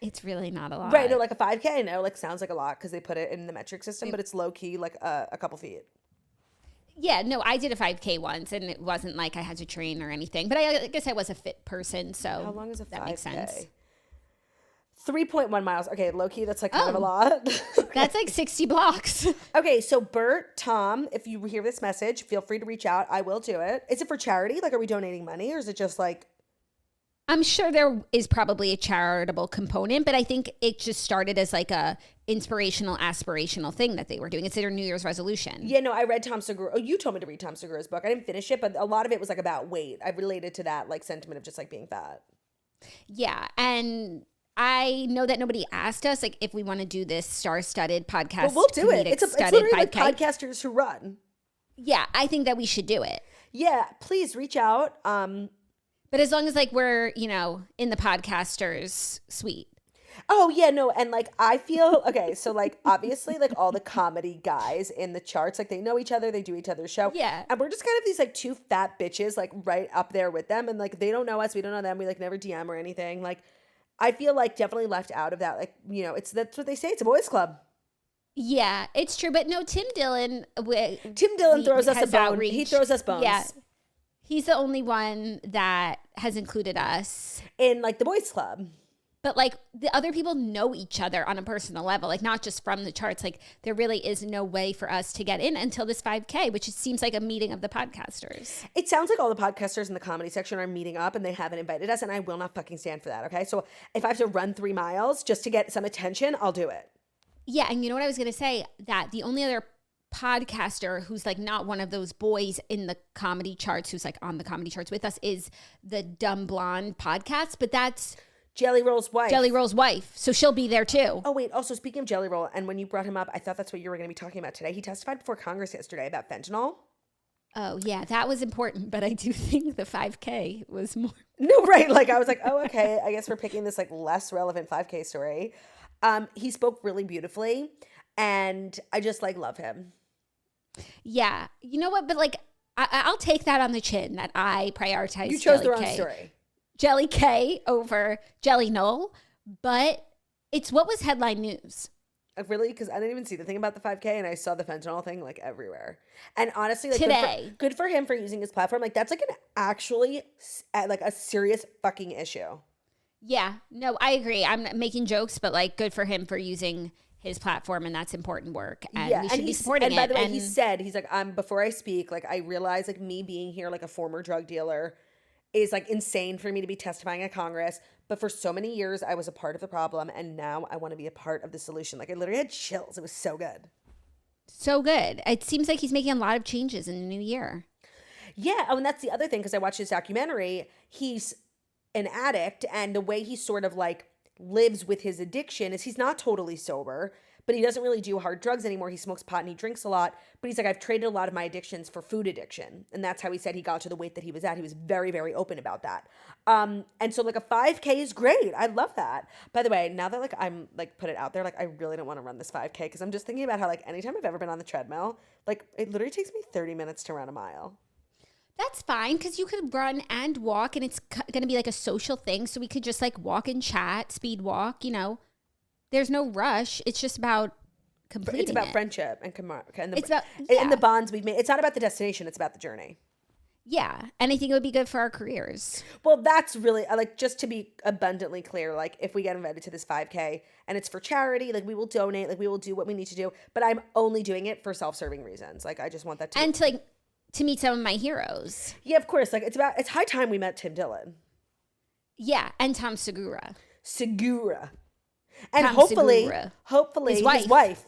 It's really not a lot. Right, no, like a 5K, I know, like, sounds like a lot because they put it in the metric system, but it's low-key, like, a couple feet. Yeah, no, I did a 5K once, and it wasn't like I had to train or anything. But I guess I was a fit person, so how long is a 5K? That makes sense. 3.1 miles. Okay, low-key, that's, like, kind of a lot. That's, like, 60 blocks. Okay, so Bert, Tom, if you hear this message, feel free to reach out. I will do it. Is it for charity? Like, are we donating money, or is it just, like... I'm sure there is probably a charitable component, but I think it just started as like a inspirational, aspirational thing that they were doing. It's their New Year's resolution. Yeah, no, I read Tom Segura. Oh, you told me to read Tom Segura's book. I didn't finish it, but a lot of it was like about weight. I related to that like sentiment of just like being fat. Yeah, and I know that nobody asked us like if we want to do this star-studded podcast. But we'll do it. It's literally like podcasters who run. Yeah, I think that we should do it. Yeah, please reach out. But as long as like we're, in the podcasters suite. Oh, yeah, no. And like, I feel, okay, so like, obviously, like all the comedy guys in the charts, like they know each other, they do each other's show. Yeah. And we're just kind of these like two fat bitches, like right up there with them. And like, they don't know us, we don't know them. We like never DM or anything. Like, I feel like definitely left out of that. Like, you know, that's what they say. It's a boys' club. Yeah, it's true. But no, Tim Dillon throws us a bone. Outreach. He throws us bones. Yeah. He's the only one that has included us in like the boys' club. But like the other people know each other on a personal level, like not just from the charts. Like there really is no way for us to get in until this 5K, which seems like a meeting of the podcasters. It sounds like all the podcasters in the comedy section are meeting up and they haven't invited us, and I will not fucking stand for that, okay? So if I have to run 3 miles just to get some attention, I'll do it. Yeah, and you know what I was going to say? That the only other podcaster who's like not one of those boys in the comedy charts who's like on the comedy charts with us is the Dumb Blonde podcast, but that's Jelly Roll's wife. So she'll be there too. Oh, wait. Also, speaking of Jelly Roll, and when you brought him up, I thought that's what you were going to be talking about today. He testified before Congress yesterday about fentanyl. Oh, yeah. That was important. But I do think the 5K was more. No, right. Like, I was like, oh, okay. I guess we're picking this like less relevant 5K story. He spoke really beautifully. And I just like love him. Yeah. You know what? But like, I'll take that on the chin that I prioritize. You chose the wrong story. Jelly K over Jelly Knoll, but it's what was headline news. Really? Because I didn't even see the thing about the 5K, and I saw the fentanyl thing like everywhere. And honestly, like today, good for him for using his platform. Like that's like an actually like a serious fucking issue. Yeah, no, I agree. I'm making jokes, but like good for him for using his platform, and that's important work. And we should be supporting it. And by the way, he's like, before I speak, like I realize like me being here like a former drug dealer is like insane for me to be testifying at Congress. But for so many years, I was a part of the problem. And now I want to be a part of the solution. Like I literally had chills. It was so good. So good. It seems like he's making a lot of changes in the new year. Yeah. Oh, and that's the other thing. Because I watched his documentary. He's an addict. And the way he sort of like lives with his addiction is he's not totally sober. But he doesn't really do hard drugs anymore. He smokes pot and he drinks a lot. But he's like, I've traded a lot of my addictions for food addiction. And that's how he said he got to the weight that he was at. He was very, very open about that. And so like a 5K is great. I love that. By the way, now that like I'm like put it out there, like I really don't want to run this 5K because I'm just thinking about how like anytime I've ever been on the treadmill, like it literally takes me 30 minutes to run a mile. That's fine because you could run and walk and it's going to be like a social thing. So we could just like walk and chat, speed walk, you know. There's no rush. It's just about completing it. It's about friendship and the bonds we've made. It's not about the destination. It's about the journey. Yeah. And I think it would be good for our careers. Well, that's really, like, just to be abundantly clear, like, if we get invited to this 5K and it's for charity, like, we will donate, like, we will do what we need to do. But I'm only doing it for self-serving reasons. Like, I just want that to and to meet some of my heroes. Yeah, of course. Like, it's high time we met Tim Dillon. Yeah. And Tom Segura. And Tom hopefully his wife,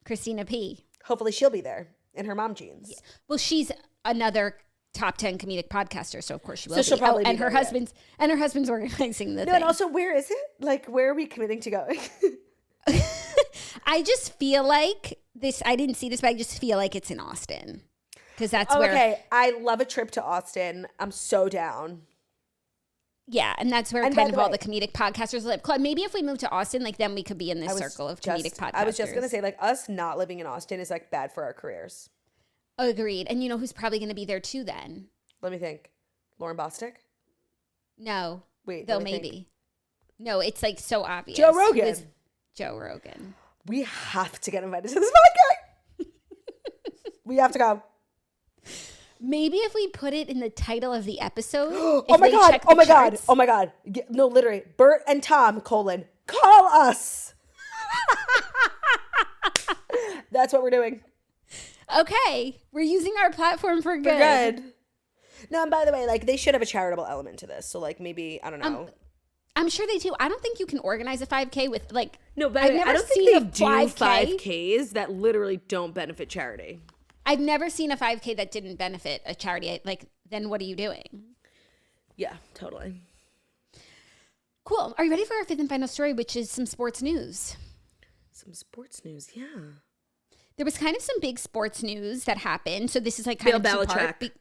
Christina P. Hopefully she'll be there in her mom jeans. Yeah. Well, she's another top 10 comedic podcaster, so of course she will. So she'll probably be and her husband's organizing the thing. And also, where is it? Like, where are we committing to going? I just feel like this. I didn't see this, but I just feel like it's in Austin because that's where. Okay, I love a trip to Austin. I'm so down. Yeah, and that's where kind of all the comedic podcasters live. Claude, maybe if we move to Austin, like then we could be in this circle of comedic podcasters. I was just going to say, like, us not living in Austin is like bad for our careers. Agreed. And you know who's probably going to be there too then? Let me think. Lauren Bostic? No. Wait, though maybe. Think. No, it's like so obvious. Joe Rogan. Joe Rogan. We have to get invited to this podcast. We have to go. Maybe if we put it in the title of the episode. Oh my God. No, literally. Bert and Tom, call us. That's what we're doing. Okay. We're using our platform for good. We're good. No, and by the way, like they should have a charitable element to this. So like maybe, I don't know. I'm sure they do. I don't think you can organize a 5K with like. No, but I don't think they do 5Ks that literally don't benefit charity. I've never seen a 5K that didn't benefit a charity. Like, then what are you doing? Yeah, totally. Cool. Are you ready for our fifth and final story, which is some sports news? Some sports news, yeah. There was kind of some big sports news that happened. So this is like kind of Belichick.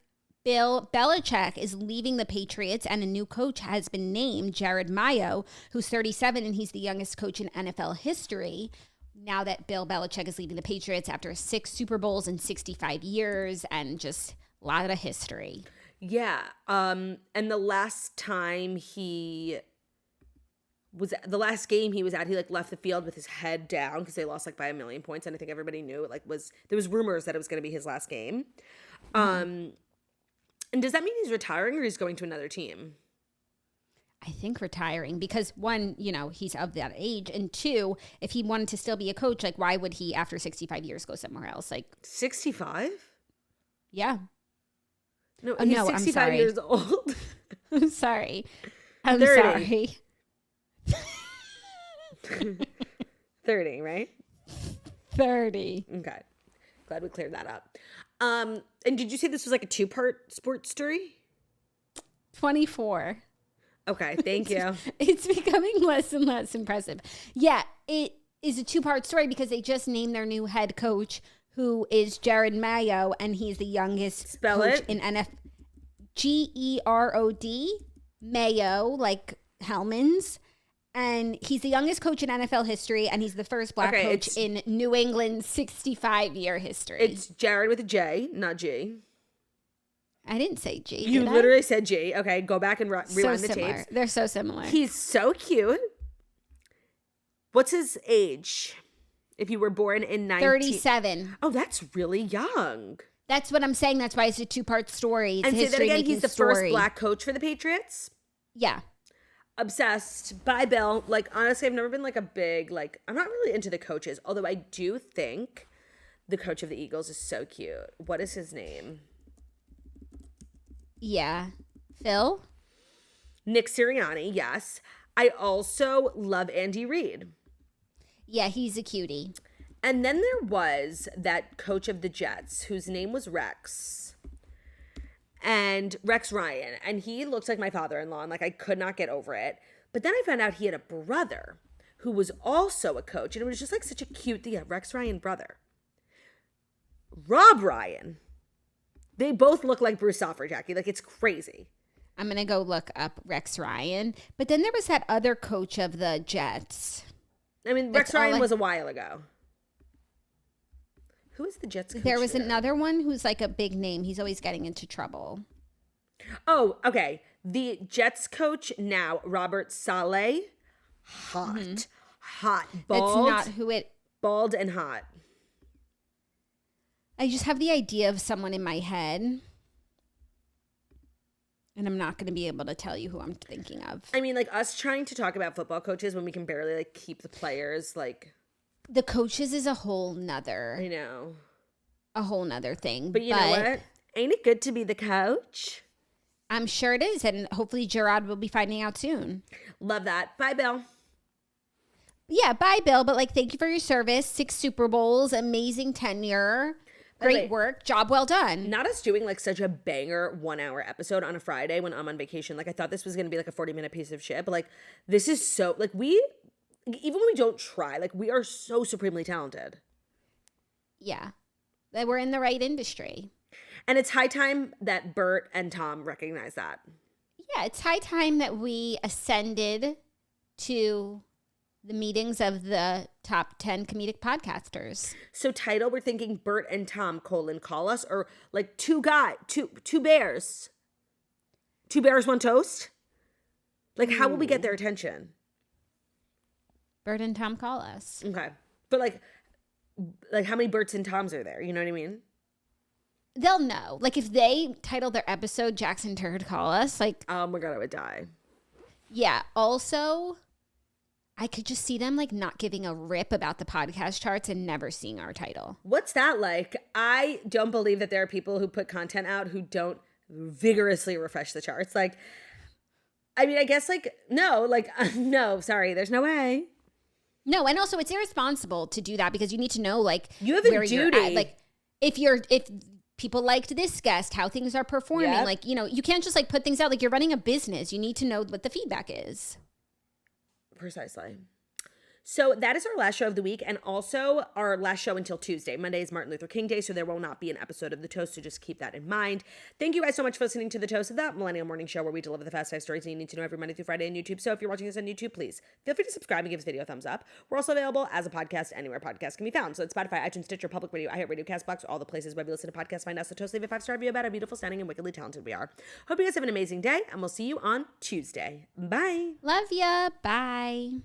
Bill Belichick is leaving the Patriots and a new coach has been named, Jerod Mayo, who's 37 and he's the youngest coach in NFL history. Now that Bill Belichick is leaving the Patriots after 6 Super Bowls in 65 years and just a lot of history. Yeah. And the last time he was the last game he was at, he like left the field with his head down because they lost like by 1 million points, and I think everybody knew it there was rumors that it was going to be his last game. And does that mean he's retiring or he's going to another team? I think retiring because one, he's of that age, and two, if he wanted to still be a coach, like why would he after 65 years go somewhere else? Like 65? Yeah. No, he's 65 years old. I'm sorry. I'm 30. sorry. 30, right? 30. Okay. Glad we cleared that up. And did you say this was like a 2-part sports story? 24. Okay, thank you. It's becoming less and less impressive. Yeah, it is a 2-part story because they just named their new head coach, who is Jerod Mayo, and he's the youngest coach in NFL. Gerod, Mayo, like Hellman's. And he's the youngest coach in NFL history, and he's the first black coach in New England's 65-year history. It's Jerod with a J, not G. I didn't say G. You literally said G. Okay, go back and rewind the tapes. They're so similar. He's so cute. What's his age? If you were born in 37. Oh, that's really young. That's what I'm saying. That's why it's a 2-part story. It's and say that again. He's the first black coach for the Patriots. Yeah. Obsessed. Bye, Bill. Like, honestly, I've never been like a big, like, I'm not really into the coaches, although I do think the coach of the Eagles is so cute. What is his name? Yeah. Phil? Nick Sirianni, yes. I also love Andy Reid. Yeah, he's a cutie. And then there was that coach of the Jets whose name was Rex. And Rex Ryan. And he looked like my father-in-law, and like I could not get over it. But then I found out he had a brother who was also a coach. And it was just like such a cute thing. Rex Ryan brother. Rob Ryan. They both look like Bruce Soffer, Jackie. Like, it's crazy. I'm going to go look up Rex Ryan. But then there was that other coach of the Jets. I mean, Rex Ryan was a while ago. Who is the Jets coach? There was another one who's like a big name. He's always getting into trouble. Oh, okay. The Jets coach now, Robert Saleh. Hot. Mm-hmm. Hot. Bald. That's not who it... Bald and hot. I just have the idea of someone in my head, and I'm not going to be able to tell you who I'm thinking of. I mean, like us trying to talk about football coaches when we can barely like keep the players, like the coaches is a whole nother. I know, a whole nother thing. But you know what? Ain't it good to be the coach? I'm sure it is, and hopefully Jerod will be finding out soon. Love that. Bye, Bill. Yeah, bye, Bill. But like, thank you for your service. 6 Super Bowls, amazing tenure. Great work. Job well done. Not us doing like such a banger 1-hour episode on a Friday when I'm on vacation. Like I thought this was going to be like a 40-minute piece of shit. But like this is so like even when we don't try, like we are so supremely talented. Yeah. That we're in the right industry. And it's high time that Bert and Tom recognize that. Yeah. It's high time that we ascended to the meetings of the top 10 comedic podcasters. So title, we're thinking Bert and Tom, call us, or like two bears. 2 bears, 1 toast? Like, how will we get their attention? Bert and Tom call us. Okay. But like how many Berts and Toms are there? You know what I mean? They'll know. Like if they title their episode Jackson Turd Call Us, like, oh my God, I would die. Yeah. Also, I could just see them like not giving a rip about the podcast charts and never seeing our title. What's that like? I don't believe that there are people who put content out who don't vigorously refresh the charts. Like, I mean, I guess like, no, sorry, there's no way. No, and also it's irresponsible to do that because you need to know like you have a duty. Like if people liked this guest, how things are performing, like, you can't just like put things out like you're running a business. You need to know what the feedback is. Precisely. So that is our last show of the week, and also our last show until Tuesday. Monday is Martin Luther King Day, so there will not be an episode of The Toast, so just keep that in mind. Thank you guys so much for listening to The Toast, of that Millennial Morning Show where we deliver the fast five stories that you need to know every Monday through Friday on YouTube. So if you're watching this on YouTube, please feel free to subscribe and give this video a thumbs up. We're also available as a podcast anywhere podcasts can be found. So it's Spotify, iTunes, Stitcher, Public Radio, iHeartRadio, CastBox, all the places where we listen to podcasts. Find us. The Toast, leave a 5-star review about how beautiful, stunning, and wickedly talented we are. Hope you guys have an amazing day, and we'll see you on Tuesday. Bye. Love ya. Bye.